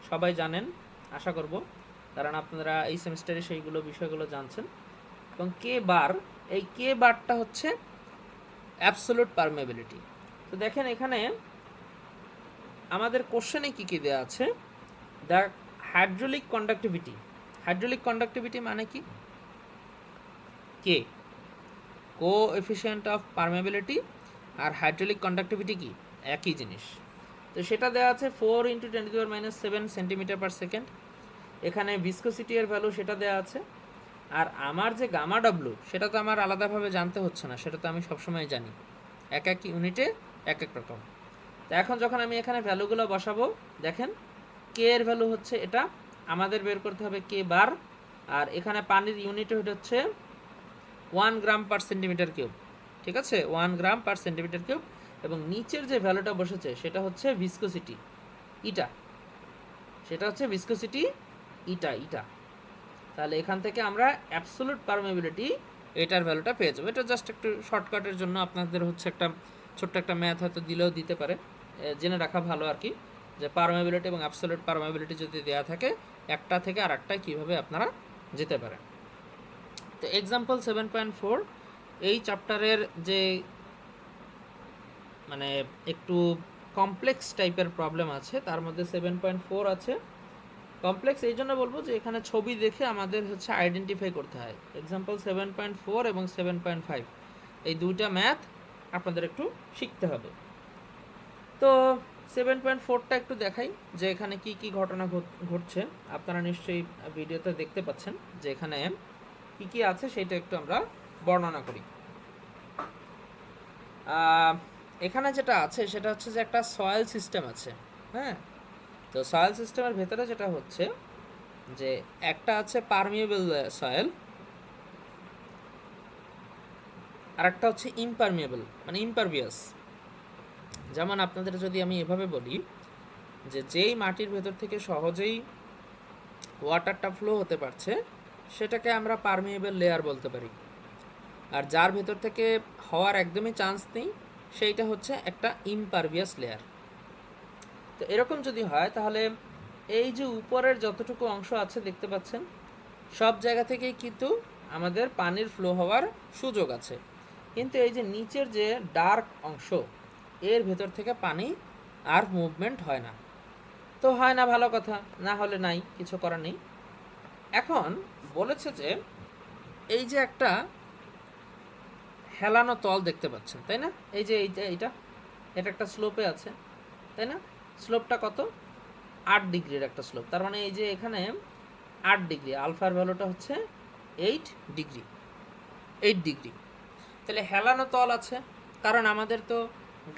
সবাই জানেন আশা করব, কারণ আপনারা এই সেমিস্টারে সেইগুলো বিষয়গুলো জানছেন। এবং কে বার, এই কে বারটা হচ্ছে অ্যাবসোলুট পারমেবিলিটি। তো দেখেন এখানে আমাদের কোশ্চেনে কী কী দেওয়া আছে। The hydraulic conductivity. Hydraulic conductivity মানে কি? কে, কোএফিসিয়েন্ট অফ পারমেবিলিটি আর হাইড্রোলিক কন্ডাক্টিভিটি কি? একই জিনিস। তো সেটা দেওয়া আছে 4 × 10⁻⁷ সেন্টিমিটার পার সেকেন্ড। এখানে ভিসকোসিটি এর ভ্যালু সেটা দেওয়া আছে। আর আমার যে গামা ডাব্লু, সেটা তো আমার আলাদাভাবে জানতে হচ্ছে না, সেটা তো আমি সবসময় জানি, এক এক ইউনিটে এক এক রকম। তো এখন যখন আমি এখানে ভ্যালুগুলো বসাবো, দেখেন কে এর ভ্যালু হচ্ছে এটা, আমাদের বের করতে হবে কে বার। আর এখানে পানির ইউনিট হচ্ছে 1 গ্রাম পার সেন্টিমিটার কিউব। ঠিক আছে, 1 গ্রাম পার সেন্টিমিটার কিউব। এবং নিচের যে ভ্যালুটা বসেছে সেটা হচ্ছে ভিসকোসিটি ইটা, সেটা হচ্ছে ভিসকোসিটি ইটা ইটা। তাহলে এখান থেকে আমরা অ্যাবসোলুট পারমেবিলিটি এটার ভ্যালুটা পেয়ে যাবো। এটা জাস্ট একটু শর্টকাটের জন্য আপনাদের হচ্ছে একটা ছোট্ট একটা ম্যাথ হয়তো দিলেও দিতে পারে, জেনে রাখা ভালো আর কি, যে পারমেবিলিটি এবং অ্যাবসোলুট পারমেবিলিটি যদি দেওয়া থাকে, একটা থেকে আর একটায় কীভাবে আপনারা যেতে পারেন। তো এক্সাম্পল 7.4, এই চ্যাপ্টারের যে মানে একটু কমপ্লেক্স টাইপের প্রবলেম আছে, তার মধ্যে 7.4 আছে। কমপ্লেক্স এই জন্য বলবো যে এখানে ছবি দেখে আমাদের আইডেন্টিফাই করতে হয়। এক্সাম্পল 7.4 এবং 7.5 এই দুইটা ম্যাথ আপনাদের একটু শিখতে হবে। তো 7.4টা একটু দেখাই যে এখানে কি কি ঘটনা ঘটছে। আপনারা নিশ্চয়ই ভিডিওতে দেখতে পাচ্ছেন যে এখানে কি কি আছে সেটা একটু আমরা বর্ণনা করি। এখানে যেটা আছে সেটা হচ্ছে যে একটা সয়েল সিস্টেম আছে। হ্যাঁ, তো সয়েল সিস্টেমের ভেতরে যেটা হচ্ছে যে একটা আছে পারমিয়েবল সয়েল, আর একটা হচ্ছে ইমপারমিয়েবল মানে ইমপারভিয়াস। যেমন আপনাদের যদি আমি এভাবে বলি যে যেই মাটির ভেতর থেকে সহজেই ওয়াটারটা ফ্লো হতে পারছে সেটাকে আমরা পারমিয়েবল লেয়ার বলতে পারি, আর যার ভেতর থেকে হওয়ার একদমই চান্স নেই সেইটা হচ্ছে একটা ইমপারভিয়াস লেয়ার। তো এরকম যদি হয় তাহলে এই যে উপরের যতটুকু অংশ আছে দেখতে পাচ্ছেন সব জায়গা থেকেই কিন্তু আমাদের পানির ফ্লো হওয়ার সুযোগ আছে, কিন্তু এই যে নিচের যে ডার্ক অংশ এর ভেতর থেকে পানি আর মুভমেন্ট হয় না। তো হয় না, ভালো কথা, না হলে নাই, কিছু করার নেই। এখন বলেছে যে এই যে একটা হেলানো তল দেখতে পাচ্ছেন, তাই না? এই যে এইটা এটা একটা স্লোপে আছে, তাই না? স্লোপটা কত? 8 ডিগ্রির একটা স্লোপ। তার মানে এই যে এখানে 8 ডিগ্রি, আলফার ভ্যালুটা হচ্ছে 8 ডিগ্রি, 8 ডিগ্রি। তাহলে হেলানো তল আছে, কারণ আমাদের তো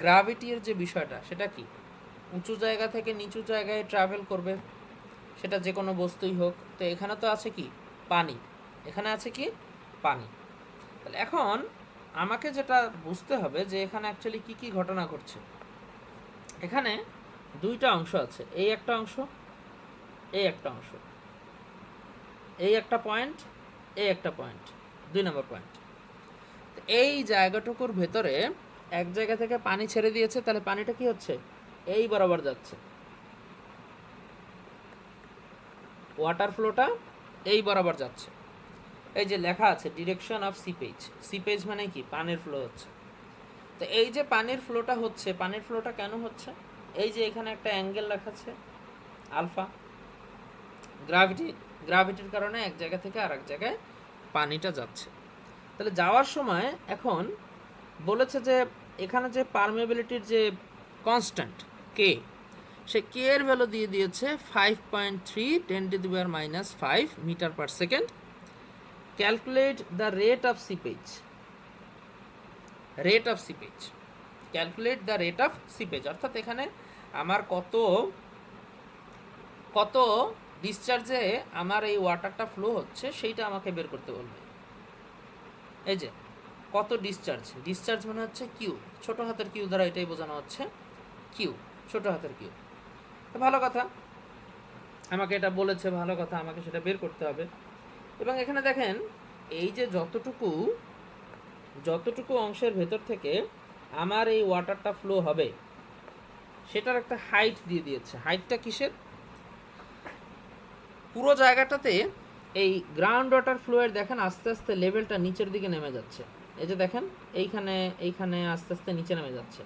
গ্র্যাভিটির যে বিষয়টা সেটা কি, উঁচু জায়গা থেকে নিচু জায়গায় ট্রাভেল করবে, সেটা যে কোনো বস্তুই হোক। তো এখানে তো আছে কি, পানি, এখানে আছে কি, পানি। তাহলে এখন আমাকে যেটা বুঝতে হবে যে এখানে অ্যাকচুয়ালি কি কি ঘটনা ঘটছে। এখানে দুইটা অংশ আছে, এই একটা অংশ, এই একটা অংশ, এই একটা পয়েন্ট, এই একটা পয়েন্ট, 2 নম্বর পয়েন্ট। এই জায়গাটুকুর ভেতরে এক জায়গা থেকে পানি ছেড়ে দিয়েছে, তাহলে পানিটা কি হচ্ছে, এই বরাবর যাচ্ছে, ওয়াটার ফ্লোটা এই বরাবর যাচ্ছে। এই যে লেখা আছে ডিরেকশন অফ সিপেজ, সিপেজ মানে কি, পানির ফ্লো হচ্ছে। তো এই যে পানির ফ্লোটা হচ্ছে, পানির ফ্লোটা কেন হচ্ছে, এই যে এখানে একটা অ্যাঙ্গেল লেখা আছে আলফা, গ্র্যাভিটির কারণে এক জায়গা থেকে আরেক জায়গায় পানিটা যাচ্ছে। তাহলে যাওয়ার সময় এখন বলেছে যে এখানে যে পারমেবিলিটির যে কনস্ট্যান্ট কে, সে কে এর ভ্যালু দিয়ে দিয়েছে 5.3 10⁻⁻5 metre per second. Calculate the rate of seepage, rate of seepage, calculate the rate of seepage, অর্থাৎ এখানে আমার কত কত ডিসচার্জে আমার এই ওয়াটারটা ফ্লো হচ্ছে সেইটা আমাকে বের করতে বলবে। এই যে কত ডিসচার্জ, ডিসচার্জ মানে হচ্ছে কিউ, ছোট হাতের কিউ দ্বারা এটাই বোঝানো হচ্ছে, কিউ, ছোট হাতের কিউ। তো ভালো কথা, আমাকে এটা বলেছে, ভালো কথা, আমাকে সেটা বের করতে হবে। এবং এখানে দেখেন এই যে যতটুকু অংশের ভেতর থেকে আমার এই ওয়াটারটা ফ্লো হবে সেটার একটা হাইট দিয়ে দিয়েছে। হাইটটা কিসের, পুরো জায়গাটাতে এই গ্রাউন্ড ওয়াটার ফ্লোয়ের দেখেন আস্তে আস্তে লেভেলটা নিচের দিকে নেমে যাচ্ছে। এই যে দেখেন এইখানে আস্তে আস্তে নিচে নেমে যাচ্ছে,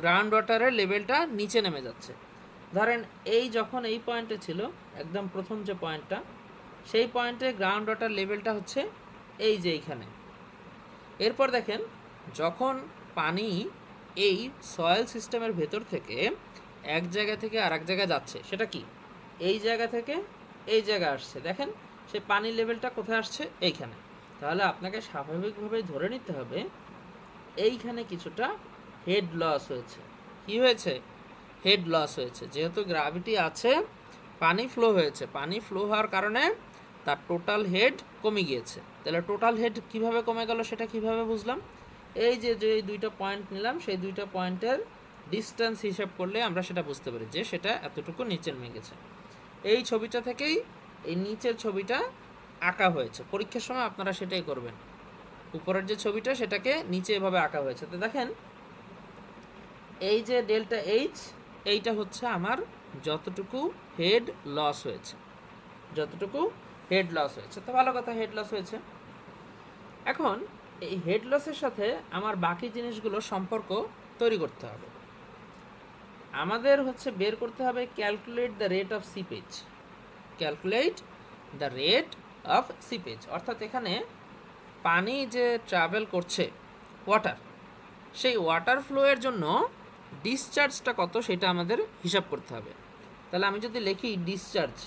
গ্রাউন্ড ওয়াটারের লেভেলটা নিচে নেমে যাচ্ছে। ধরেন এই যখন এই পয়েন্টে ছিল, একদম প্রথম যে পয়েন্টটা, সেই পয়েন্টে গ্রাউন্ড ওয়াটার লেভেলটা হচ্ছে এই যে এইখানে। এরপর দেখেন যখন পানি এই সয়েল সিস্টেমের ভেতর থেকে এক জায়গা থেকে আর এক জায়গায় যাচ্ছে, সেটা কি, এই জায়গা থেকে এই জায়গায় আসছে, দেখেন সে পানির লেভেলটা কোথায় আসছে, এইখানে। তাহলে আপনাকে স্বাভাবিকভাবে ধরে নিতে হবে এইখানে কিছুটা হেড লস হয়েছে। কি হয়েছে, হেড লস হয়েছে। যেহেতু গ্র্যাভিটি আছে, পানি ফ্লো হয়েছে, পানি ফ্লো হওয়ার কারণে তার টোটাল হেড কমে গিয়েছে। তাহলে টোটাল হেড কিভাবে কমে গেল সেটা কিভাবে বুঝলাম, এই যে দুইটা পয়েন্ট নিলাম, সেই দুইটা পয়েন্টের ডিস্টেন্স হিসাব করলে আমরা সেটা বুঝতে পারি যে সেটা এতটুকু নিচে নেমে গেছে। এই ছবিটা থেকেই এই নিচের ছবিটা আঁকা হয়েছে, পরীক্ষার সময় আপনারা সেটাই করবেন, উপরের যে ছবিটা সেটাকে নিচে এভাবে আঁকা হয়েছে। তো দেখেন এই যে ডেল্টা এইচ, এইটা হচ্ছে আমার যতটুকু হেড লস হয়েছে, যতটুকু হেড লস হয়েছে। তো ভালো কথা, হেড লস হয়েছে। এখন এই হেড লসের সাথে আমার বাকি জিনিসগুলো সম্পর্ক তৈরি করতে হবে। আমাদের হচ্ছে বের করতে হবে calculate the rate of seepage, calculate the rate of seepage, অর্থাৎ এখানে পানি যে ট্রাভেল করছে ওয়াটার, সেই ওয়াটার ফ্লোয়ের জন্য ডিসচার্জটা কত সেটা আমাদের হিসাব করতে হবে। তাহলে আমি যদি লিখি ডিসচার্জ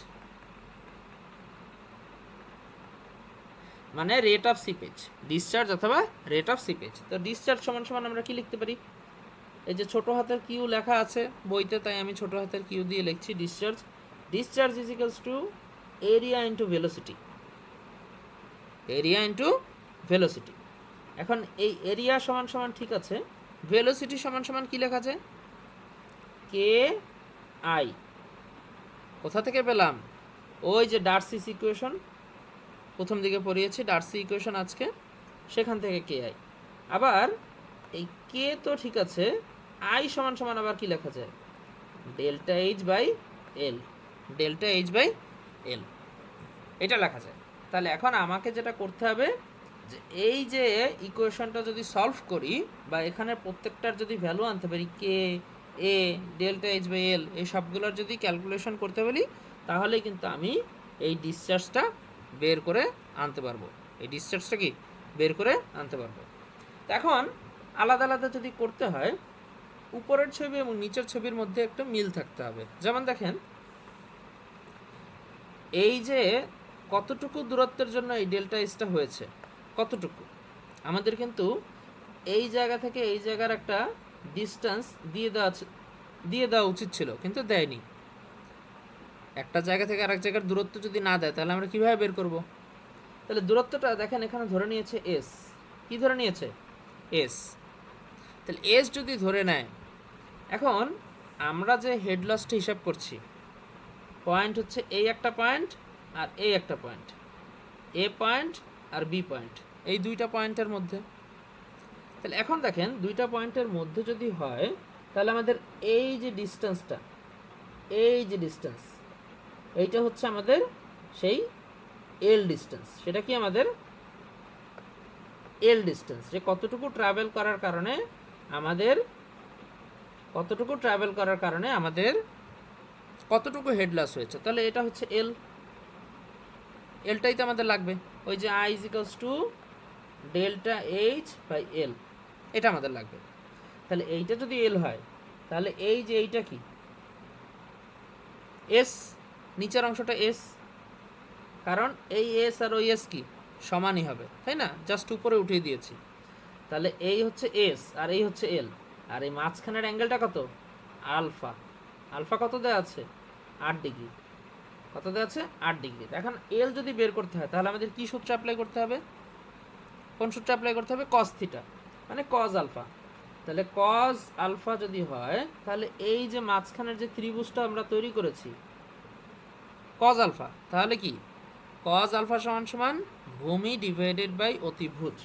মানে রেট অফ সিপেজ, ডিসচার্জ অথবা রেট অফ সিপেজ। তো ডিসচার্জ সমান সমান আমরা কি লিখতে পারি, এই যে ছোট হাতের কিউ লেখা আছে বইতে, তাই আমি ছোট হাতের কিউ দিয়ে লিখছি discharge. Discharge is equals two area into velocity, area into velocity. এখন এই এরিয়া সমান সমান ঠিক আছে, ভেলোসিটি সমান সমান কি লেখা আছে, কে আই। কোথা থেকে পেলাম, ওই যে ডার্সিস ইকুয়েশন প্রথম দিকে পড়িয়েছি, ডার্সি ইকুয়েশন আজকে, সেখান থেকে কে আই। আবার এই কে তো ঠিক আছে, আই সমান সমান আবার কি লেখা যায়, delta H by L, delta H by L, এটা লেখা যায়। তাহলে এখন আমাকে যেটা করতে হবে, যে এই যে ইকুয়েশনটা যদি সলভ করি বা এখানে প্রত্যেকটার যদি ভ্যালু আনতে পারি, k a delta H by l, এই সবগুলোর যদি ক্যালকুলেশন করতে পারি, তাহলে কিন্তু আমি এই ডিসচার্জটা বের করে আনতে পারবো, এই ডিসচার্জটা কি বের করে আনতে পারবো। এখন আলাদা আলাদা যদি করতে হয়, উপরের ছবি এবং নিচের ছবির মধ্যে একটা মিল থাকতে হবে। যেমন দেখেন, এই যে কতটুকু দূরত্বের জন্য এই ডেল্টা এইচটা হয়েছে, কতটুকু, আমাদের কিন্তু এই জায়গা থেকে এই জায়গার একটা ডিস্টেন্স দিয়ে দেওয়া উচিত ছিল, কিন্তু দেয়নি। একটা জায়গা থেকে আরেক জায়গার দূরত্ব যদি না দেয়, তাহলে আমরা কীভাবে বের করব? তাহলে দূরত্বটা দেখেন এখানে ধরে নিয়েছে এস, কি ধরে নিয়েছে, এস। তাহলে এস যদি ধরে নেয়, এখন আমরা যে হেড লসটা হিসাব করছি, পয়েন্ট হচ্ছে এই একটা পয়েন্ট আর এই একটা পয়েন্ট, এ পয়েন্ট আর বি পয়েন্ট, এই দুইটা পয়েন্টের মধ্যে। তাহলে এখন দেখেন দুইটা পয়েন্টের মধ্যে যদি হয়, তাহলে আমাদের এই যে ডিস্টেন্সটা, এই যে ডিস্টেন্স, এইটা হচ্ছে আমাদের সেই এল ডিস্টেন্স। সেটা কি আমাদের এল ডিস্টেন্স, যে কতটুকু ট্রাভেল করার কারণে আমাদের, কতটুকু হেড লস হয়েছে। তাহলে এটা হচ্ছে এল, এলটাই তো আমাদের লাগবে, ওই যে I is equals to delta H by L, এটা আমাদের লাগবে। তাহলে এইটা যদি এল হয়, তাহলে এই যে এইটা কি এস, নিচের অংশটা এস, কারণ এই এস আর ওই এস কি সমানই হবে, তাই না, জাস্ট উপরে উঠিয়ে দিয়েছি। তাহলে এই হচ্ছে এস আর এই হচ্ছে এল, আর এই মাঝখানের অ্যাঙ্গেলটা কত, আলফা। আলফা কত দেওয়া আছে, 8 ডিগ্রি। কত দেওয়া আছে, 8 ডিগ্রি। এখন এল যদি বের করতে হয়, তাহলে আমাদের কি সূত্র অ্যাপ্লাই করতে হবে, কোন সূত্র অ্যাপ্লাই করতে হবে, কস থিটা মানে কজ আলফা। তাহলে কজ আলফা যদি হয়, তাহলে এই যে মাঝখানের যে ত্রিভুজটা আমরা তৈরি করেছি কজ আলফা, তাহলে কি কজ আলফা সমান সমান ভূমি ডিভাইডেড বাই অতিভুজ।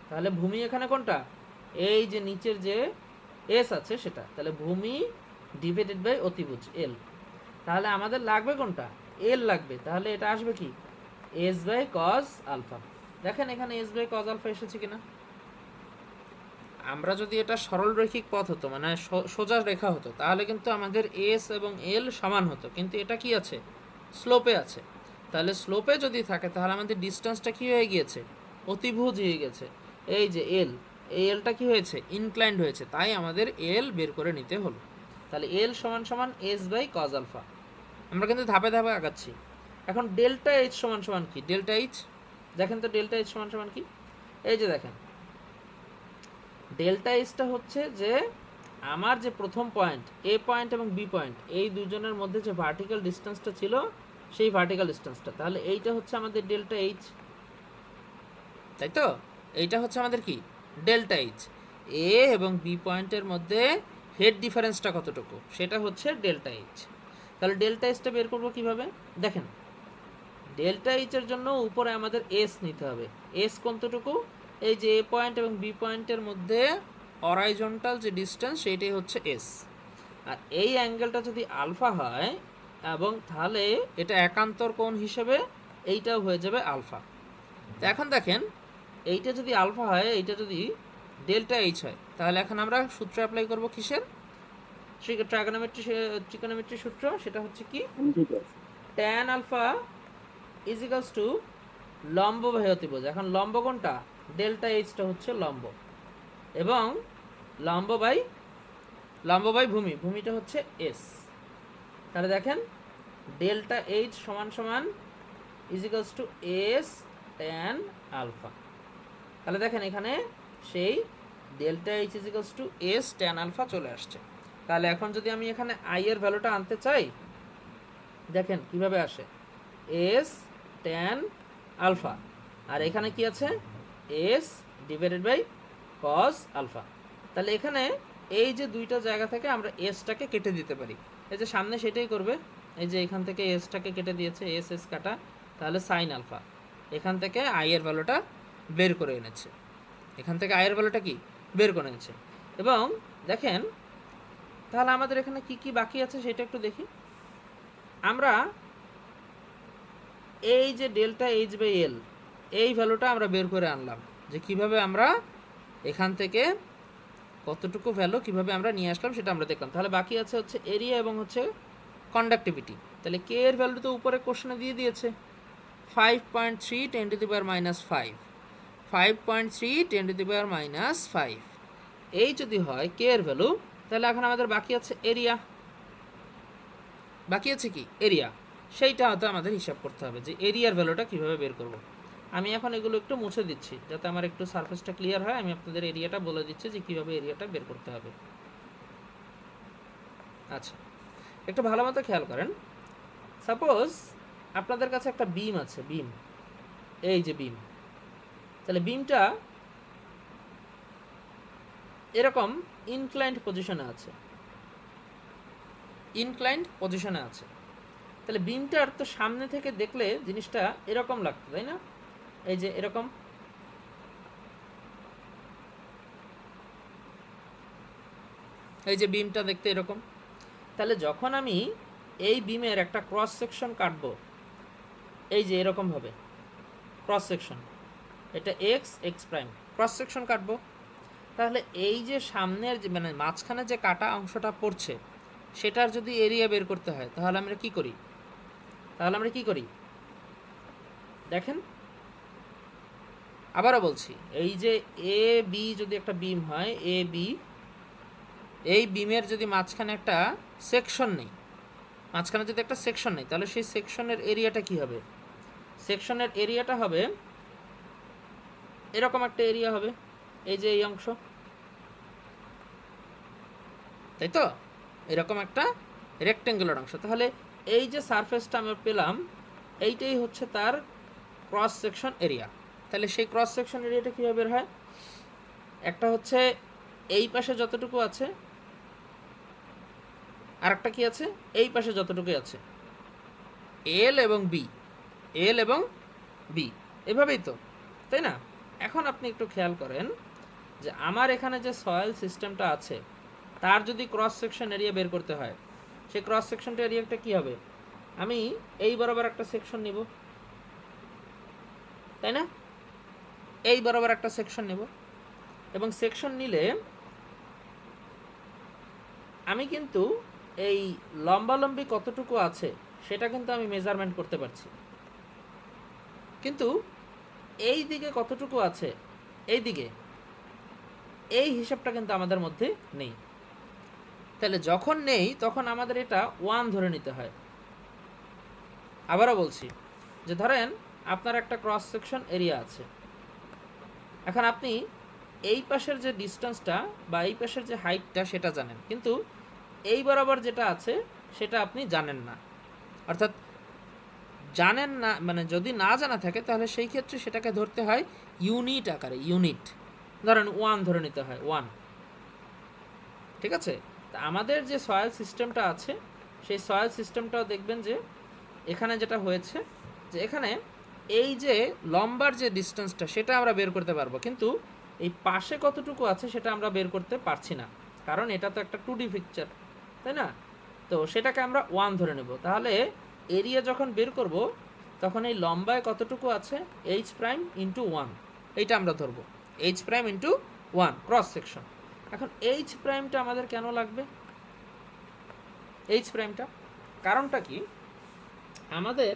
তাহলে ভূমি এখানে কোনটা, এই যে নিচের যে এস আছে সেটা, তাহলে ভূমি ডিভাইডেড বাই অতিভুজ এল। তাহলে আমাদের লাগবে কোনটা, এল লাগবে। তাহলে এটা আসবে কি, এস বাই কজ আলফা। দেখেন এখানে এস বাই কজ আলফা এসেছে কিনা। আমরা যদি এটা সরল রৈখিক পথ হতো, মানে সোজা রেখা হতো, তাহলে কিন্তু আমাদের এস এবং এল সমান হতো, কিন্তু এটা কি আছে, স্লোপে আছে। তাহলে স্লোপে যদি থাকে, তাহলে আমাদের ডিস্টেন্সটা কি হয়ে গিয়েছে, অতিভুজ হয়ে গেছে। এই যে এল, এই এলটা কি হয়েছে, ইনক্লাইন্ড হয়েছে, তাই আমাদের এল বের করে নিতে হলো। তাহলে এল সমান সমান এস বাই কজ আলফা। আমরা কিন্তু ধাপে ধাপে আগাচ্ছি। এখন ডেল্টা এইচ সমান সমান কি, ডেল্টা এইচ দেখেন তো, ডেল্টা এইচ সমান সমান কি, এই যে দেখেন ডেল্টা এইচটা হচ্ছে যে আমার যে প্রথম পয়েন্ট এ পয়েন্ট এবং বি পয়েন্ট, এই দুজনের মধ্যে যে ভার্টিক্যাল ডিস্টেন্সটা ছিল, সেই ভার্টিক্যাল ডিস্টেন্সটা। তাহলে এইটা হচ্ছে আমাদের ডেল্টা এইচ, তাই তো, এইটা হচ্ছে আমাদের কি ডেল্টা এইচ। এ এবং বি পয়েন্টের মধ্যে হেড ডিফারেন্সটা কতটুকু, সেটা হচ্ছে ডেল্টা এইচ। তাহলে ডেল্টা এইচটা বের করবো কিভাবে, দেখেন ডেল্টা এইচের জন্য উপরে আমাদের এস নিতে হবে। এস কতটুকু, এই যে এ পয়েন্ট এবং বি পয়েন্টের মধ্যে হরাইজন্টাল যে ডিস্টেন্স, সেইটাই হচ্ছে এস। আর এই অ্যাঙ্গেলটা যদি আলফা হয়, এবং তাহলে এটা একান্তর কোণ হিসেবে এইটাও হয়ে যাবে আলফা। তো এখন দেখেন এইটা যদি আলফা হয়, এইটা যদি ডেল্টা এইচ হয়, তাহলে এখন আমরা সূত্র অ্যাপ্লাই করব কিসের, ট্রিগোনোমেট্রি সূত্র। সেটা হচ্ছে কি, tan alpha is equals to লম্ব বাই অতিভুজ। এখন লম্ব কোনটা, ডেল্টা এইচটা হচ্ছে লম্ব, এবং লম্ব বাই ভূমি, ভূমিটা হচ্ছে এস। তাহলে দেখেন ডেল্টা এইচ সমান সমান is equals to S tan alpha. তাহলে দেখেন এখানে সেই delta H is equals to S tan alpha চলে আসছে। তাহলে এখন যদি আমি এখানে আই এর ভ্যালুটা আনতে চাই, দেখেন কিভাবে আসে, এস ট্যান আলফা, আর এখানে কি আছে, S divided by cos alpha. তাহলে এখানে এই যে দুইটা জায়গা থেকে আমরা এসটাকে কেটে দিতে পারি, এই যে সামনে সেটাই করবে, এই যে এখান থেকে এসটাকে কেটে দিয়েছে, এস এস কাটা, তাহলে সাইন আলফা, এখান থেকে আই এর ভ্যালুটা বের করে এনেছে, এখান থেকে আই এর ভ্যালুটা কি বের করে এনেছে। এবং দেখেন তাহলে আমাদের এখানে কি কি বাকি আছে সেটা একটু দেখি। আমরা এই যে ডেল্টা এইচ বাই এল, এই ভ্যালুটা আমরা বের করে আনলাম, যে কিভাবে আমরা এখান থেকে কতটুকু ভ্যালু কিভাবে আমরা নিয়ে আসলাম সেটা আমরা দেখলাম। তাহলে বাকি আছে হচ্ছে এরিয়া এবং হচ্ছে কন্ডাক্টিভিটি। তাহলে কে এর ভ্যালু তো উপরে কোশ্চেনে দিয়ে দিয়েছে 5.3 10 to the power minus 5, 5.3 10 to the power minus 5, এই যদি হয় কে এর ভ্যালু, তাহলে এখন আমাদের বাকি আছে এরিয়া, বাকি আছে কি এরিয়া, সেইটা হয়তো আমাদের হিসাব করতে হবে যে এরিয়ার ভ্যালুটা কীভাবে বের করব। আমি এখন এগুলো একটু মুছে দিচ্ছি যাতে আমার একটু সারফেসটা ক্লিয়ার হয়। আমি আপনাদের এরিয়াটা বলে দিচ্ছি যে কীভাবে এরিয়াটা বের করতে হবে। আচ্ছা, একটু ভালো মতো খেয়াল করেন। সাপোজ আপনাদের কাছে একটা বিম আছে, বিম, এই যে বিম, তাহলে বিমটা এরকম ইনক্লাইন্ড পজিশনে আছে, ইনক্লাইন্ড পজিশনে আছে। তাহলে বিমটার তো সামনে থেকে দেখলে জিনিসটা এরকম লাগতো, তাই না? এই যে এরকম, এই যে বিমটা দেখতে এরকম। তাহলে যখন আমি এই বিমের একটা ক্রস সেকশন কাটবো, এই যে এরকম ভাবে ক্রস সেকশন, এটা x x prime cross section কাটবো, তাহলে এই যে সামনের যে মানে মাঝখানে যে কাটা অংশটা পড়ছে সেটার যদি এরিয়া বের করতে হয় তাহলে আমরা কি করি, দেখেন আবারও বলছি, এই যে এ বি যদি একটা বিম হয়, এ বি, এই বিমের যদি মাঝখানে একটা সেকশন নেই, মাঝখানে যদি একটা সেকশন নেই, তাহলে সেই সেকশনের এরিয়াটা কি হবে, সেকশনের এরিয়াটা হবে এরকম একটা এরিয়া হবে, এই যে এই অংশ, তাই তো, এরকম একটা রেক্টেঙ্গুলার অংশ। তাহলে এই যে সারফেসটা আমরা পেলাম এইটাই হচ্ছে তার ক্রস সেকশন এরিয়া। তাহলে সেই ক্রস সেকশন এরিয়াটা কীভাবে বের হয়, একটা হচ্ছে এই পাশে যতটুকু আছে, আর একটা কি আছে এই পাশে যতটুকু আছে, এল এবং বি, এল এবং বি, এভাবেই তো, তাই না? এখন আপনি একটু খেয়াল করেন যে আমার এখানে যে সয়েল সিস্টেমটা আছে তার যদি ক্রস সেকশন এরিয়া বের করতে হয়, সেই ক্রস সেকশনটা এরিয়াটা কী হবে, আমি এই বরাবর একটা সেকশন নিব, তাই না? এই বরাবর একটা সেকশন নেব, এবং সেকশন নিলে আমি কিন্তু এই লম্বালম্বি কতটুকু আছে সেটা কিন্তু আমি মেজারমেন্ট করতে পারছি, কিন্তু এই দিকে কতটুকু আছে, এই দিকে, এই হিসাবটা কিন্তু আমাদের মধ্যে নেই। তাহলে যখন নেই তখন আমাদের এটা 1 ধরে নিতে হয়। আবারও বলছি যে ধরেন আপনার একটা ক্রস সেকশন এরিয়া আছে, এখন আপনি এই পাশের যে ডিস্টেন্সটা বা এই পাশের যে হাইটটা সেটা জানেন, কিন্তু এই বরাবর যেটা আছে সেটা আপনি জানেন না, অর্থাৎ জানেন না মানে যদি না জানা থাকে তাহলে সেই ক্ষেত্রে সেটাকে ধরতে হয় ইউনিট আকারে, ইউনিট, ধরেন 1 ধরে নিতে হয়, 1, ঠিক আছে? তা আমাদের যে সয়েল সিস্টেমটা আছে সেই সয়েল সিস্টেমটাও দেখবেন যে এখানে যেটা হয়েছে যে এখানে এই যে লম্বার যে ডিস্টেন্সটা সেটা আমরা বের করতে পারবো, কিন্তু এই পাশে কতটুকু আছে সেটা আমরা বের করতে পারছি না, কারণ এটা তো একটা 2D পিকচার, তাই না? তো সেটাকে আমরা 1 ধরে নেব। তাহলে এরিয়া যখন বের করব তখন এই লম্বায় কতটুকু আছে, এইচ প্রাইম ইন্টু 1, এইটা আমরা ধরবো, H prime into 1 cross section. এখন এইচ প্রাইমটা আমাদের কেন লাগবে, এইচ প্রাইমটা কারণটা কি, আমাদের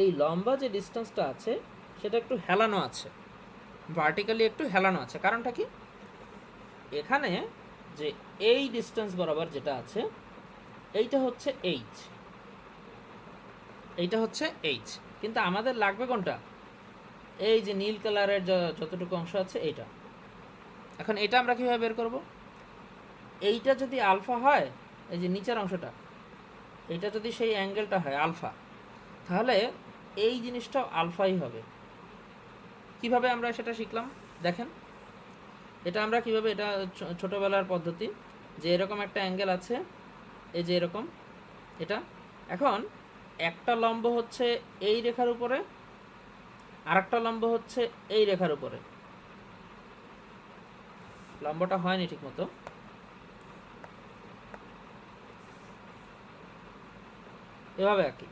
এই লম্বা যে ডিস্টেন্সটা আছে সেটা একটু হেলানো আছে, ভার্টিক্যালি একটু হেলানো আছে। কারণটা কি, এখানে যে এই ডিস্টেন্স বরাবর যেটা আছে এইটা হচ্ছে এইচ, এইটা হচ্ছে এইচ, কিন্তু আমাদের লাগবে কোনটা, এই যে নীল কালারের যতটুকু অংশ আছে এইটা। এখন এটা আমরা কীভাবে বের করব, এইটা যদি আলফা হয়, এই যে নিচের অংশটা, এইটা যদি সেই অ্যাঙ্গেলটা হয় আলফা, তাহলে এই জিনিসটাও আলফাই হবে। কিভাবে আমরা সেটা শিখলাম দেখেন, এটা আমরা কিভাবে, এটা ছোটোবেলার পদ্ধতি, যে এরকম একটা অ্যাঙ্গেল আছে, এই যে এরকম এটা, এখন একটা লম্ব হচ্ছে এই রেখার উপরে, আরেকটা লম্ব হচ্ছে এই রেখার উপরে, লম্বটা হয়নি ঠিক মতো, এভাবে আর কি।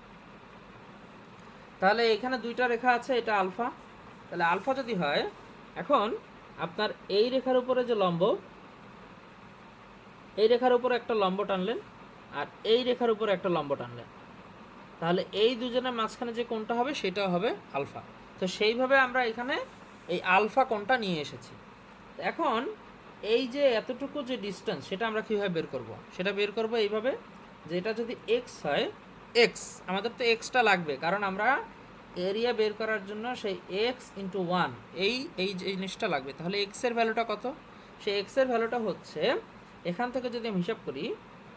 তাহলে এখানে দুইটা রেখা আছে, এটা আলফা, তাহলে আলফা যদি হয়, এখন আপনার এই রেখার উপরে যে লম্ব, এই রেখার উপরে একটা লম্ব টানলেন আর এই রেখার উপরে একটা লম্ব টানলেন, তাহলে এই দুজনের মাঝখানে যে কোণটা হবে সেটা হবে আলফা। তো সেইভাবে আমরা এখানে এই আলফা কোণটা নিয়ে এসেছি। এখন এই যে এতটুকু যে ডিস্টেন্স, সেটা আমরা কীভাবে বের করব, সেটা বের করব এইভাবে, যে এটা যদি এক্স হয়, এক্স আমাদের তো এক্সটা লাগবে, কারণ আমরা এরিয়া বের করার জন্য সেই এক্স ইন্টু ওয়ান এই এই জিনিসটা লাগবে। তাহলে এক্সের ভ্যালুটা কত, সেই এক্সের ভ্যালুটা হচ্ছে, এখান থেকে যদি আমি হিসাব করি,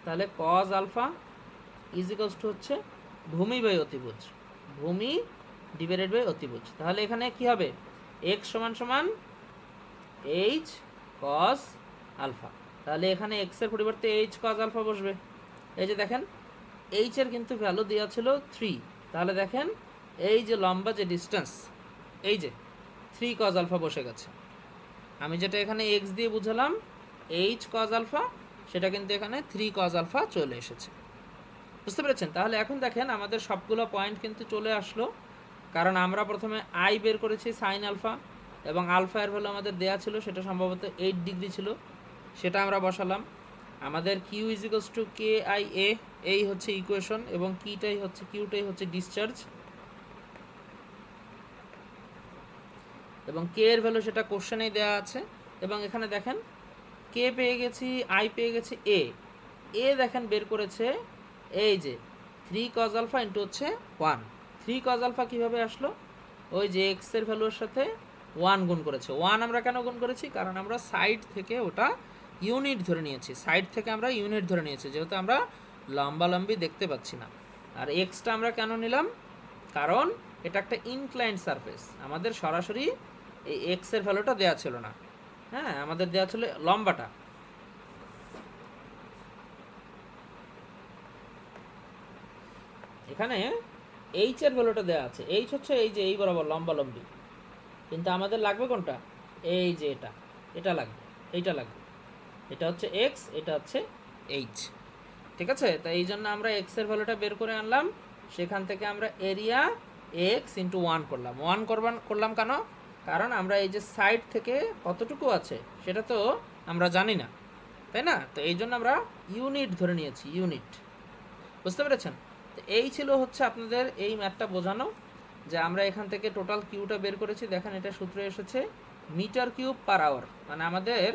তাহলে কজ আলফা ইজিকলস টু হচ্ছে ভূমি বাই অতিভুজ, ভূমি ডিভাইডেড বাই অতিভুজ। তাহলে এখানে কি হবে, এক্স সমান সমান এইচ কজ আলফা, তাহলে এখানে এক্সের পরিবর্তে এইচ কজ আলফা বসবে। এই যে দেখেন এইচের কিন্তু ভ্যালু দেওয়া ছিল 3, তাহলে দেখেন এই যে লম্বা যে ডিস্টেন্স, এই যে 3 কজ আলফা বসে গেছে। আমি যেটা এখানে এক্স দিয়ে বুঝালাম এইচ কজ আলফা, সেটা কিন্তু এখানে 3 কজ আলফা চলে এসেছে। বুঝতে পেরেছেন? তাহলে এখন দেখেন আমাদের সবগুলো পয়েন্ট কিন্তু চলে আসলো, কারণ আমরা প্রথমে আই বের করেছি সাইন আলফা, এবং আলফা এর ভ্যালু আমাদের দেয়া ছিল, সেটা সম্ভবত 8 ডিগ্রি ছিল, সেটা আমরা বসালাম। আমাদের Q is equals to K I A, এই হচ্ছে ইকুয়েশন, এবং কিউটাই হচ্ছে ডিসচার্জ, এবং কে এর ভ্যালু সেটা কোশ্চেনেই দেওয়া আছে। এবং এখানে দেখেন কে পেয়ে গেছি, আই পেয়ে গেছি, এ দেখেন বের করেছে এই যে 3 কজ আলফা ইন্টু হচ্ছে 1। 3 কজ আলফা কীভাবে আসলো, ওই যে এক্সের ভ্যালুর সাথে 1 গুণ করেছে। 1 আমরা কেন গুণ করেছি, কারণ আমরা সাইড থেকে ওটা ইউনিট ধরে নিয়েছি, সাইড থেকে আমরা ইউনিট ধরে নিয়েছি, যেহেতু আমরা লম্বালম্বি দেখতে পাচ্ছি না। আর এক্সটা আমরা কেন নিলাম, কারণ এটা একটা ইনক্লাইন্ড সারফেস, আমাদের সরাসরি এই এক্সের ভ্যালুটা দেওয়া ছিল না, হ্যাঁ আমাদের দেওয়া ছিল লম্বাটা। এখানে এইচ এর ভ্যালুটা দেওয়া আছে, এইচ হচ্ছে এই যে এই বরাবর লম্বালম্বি, কিন্তু আমাদের লাগবে কোনটা, এই যে এটা লাগবে, এইটা লাগবে, এটা হচ্ছে এক্স, এটা হচ্ছে এইচ। ঠিক আছে, তো এই জন্য আমরা এক্স এর ভ্যালুটা বের করে আনলাম, সেখান থেকে আমরা এরিয়া এক্স ইন্টু 1 করলাম। 1 করলাম কেন, কারণ আমরা এই যে সাইড থেকে কতটুকু আছে সেটা তো আমরা জানি না, তাই না, তো এই জন্য আমরা ইউনিট ধরে নিয়েছি, ইউনিট। বুঝতে পেরেছেন? তো এই ছিল হচ্ছে আপনাদের এই ম্যাথটা বোঝানো, যে আমরা এখান থেকে টোটাল কিউটা বের করেছি। দেখেন এটা সূত্রে এসেছে মিটার কিউব পার আওয়ার, মানে আমাদের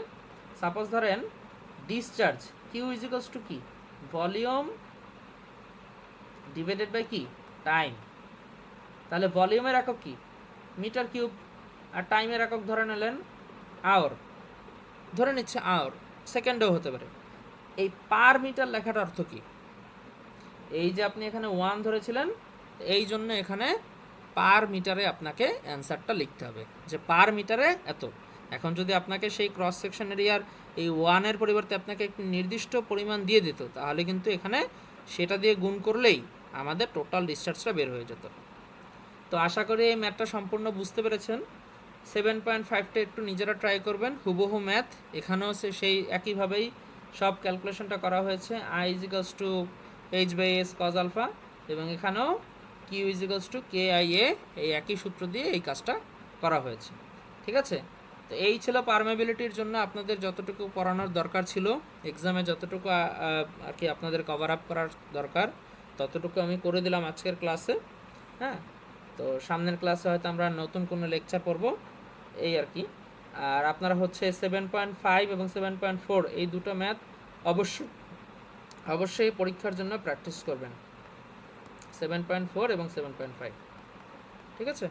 সাপোজ ধরেন discharge Q is equals to কি, ভলিউম ডিভাইডেড বাই কি, টাইম। তাহলে ভলিউমের একক কি, মিটার কিউব, আর টাইমের একক ধরে নিলেন আওয়ার, ধরে নিচ্ছে আওয়ার, সেকেন্ডেও হতে পারে। এই পার মিটার লেখাটার অর্থ কি, এই যে আপনি এখানে 1 ধরেছিলেন, এই জন্য এখানে পার মিটারে আপনাকে অ্যান্সারটা লিখতে হবে, যে পার মিটারে এত। এখন যদি আপনাকে সেই ক্রস সেকশন এরিয়ার এই 1-এর পরিবর্তে আপনাকে একটি নির্দিষ্ট পরিমাণ দিয়ে দিত, তাহলে কিন্তু এখানে সেটা দিয়ে গুণ করলেই আমাদের টোটাল ডিসচার্জটা বের হয়ে যেত। তো আশা করি এই ম্যাথটা সম্পূর্ণ বুঝতে পেরেছেন। 7.5টা একটু নিজেরা ট্রাই করবেন, হুবহু ম্যাথ, এখানেও সেই একইভাবেই সব ক্যালকুলেশনটা করা হয়েছে, I is equals to H by S cos alpha, এবং এখানেও Q is equals to K I A, এই একই সূত্র দিয়ে এই কাজটা করা হয়েছে। ঠিক আছে, তো এই ছিল পারমেবিলিটির জন্য আপনাদের যতটুকু পড়ানোর দরকার ছিল, এক্সামে যতটুকু আর কি আপনাদের কভার আপ করার দরকার ততটুকু আমি করে দিলাম আজকের ক্লাসে। হ্যাঁ, তো সামনের ক্লাসে হয়তো আমরা নতুন কোনো লেকচার পড়ব। এই আর কি। আর আপনারা হচ্ছে 7.5 এবং 7.4 এই দুটো ম্যাথ অবশ্যই অবশ্যই পরীক্ষার জন্য প্র্যাকটিস করবেন, 7.4 এবং 7.5। ঠিক আছে।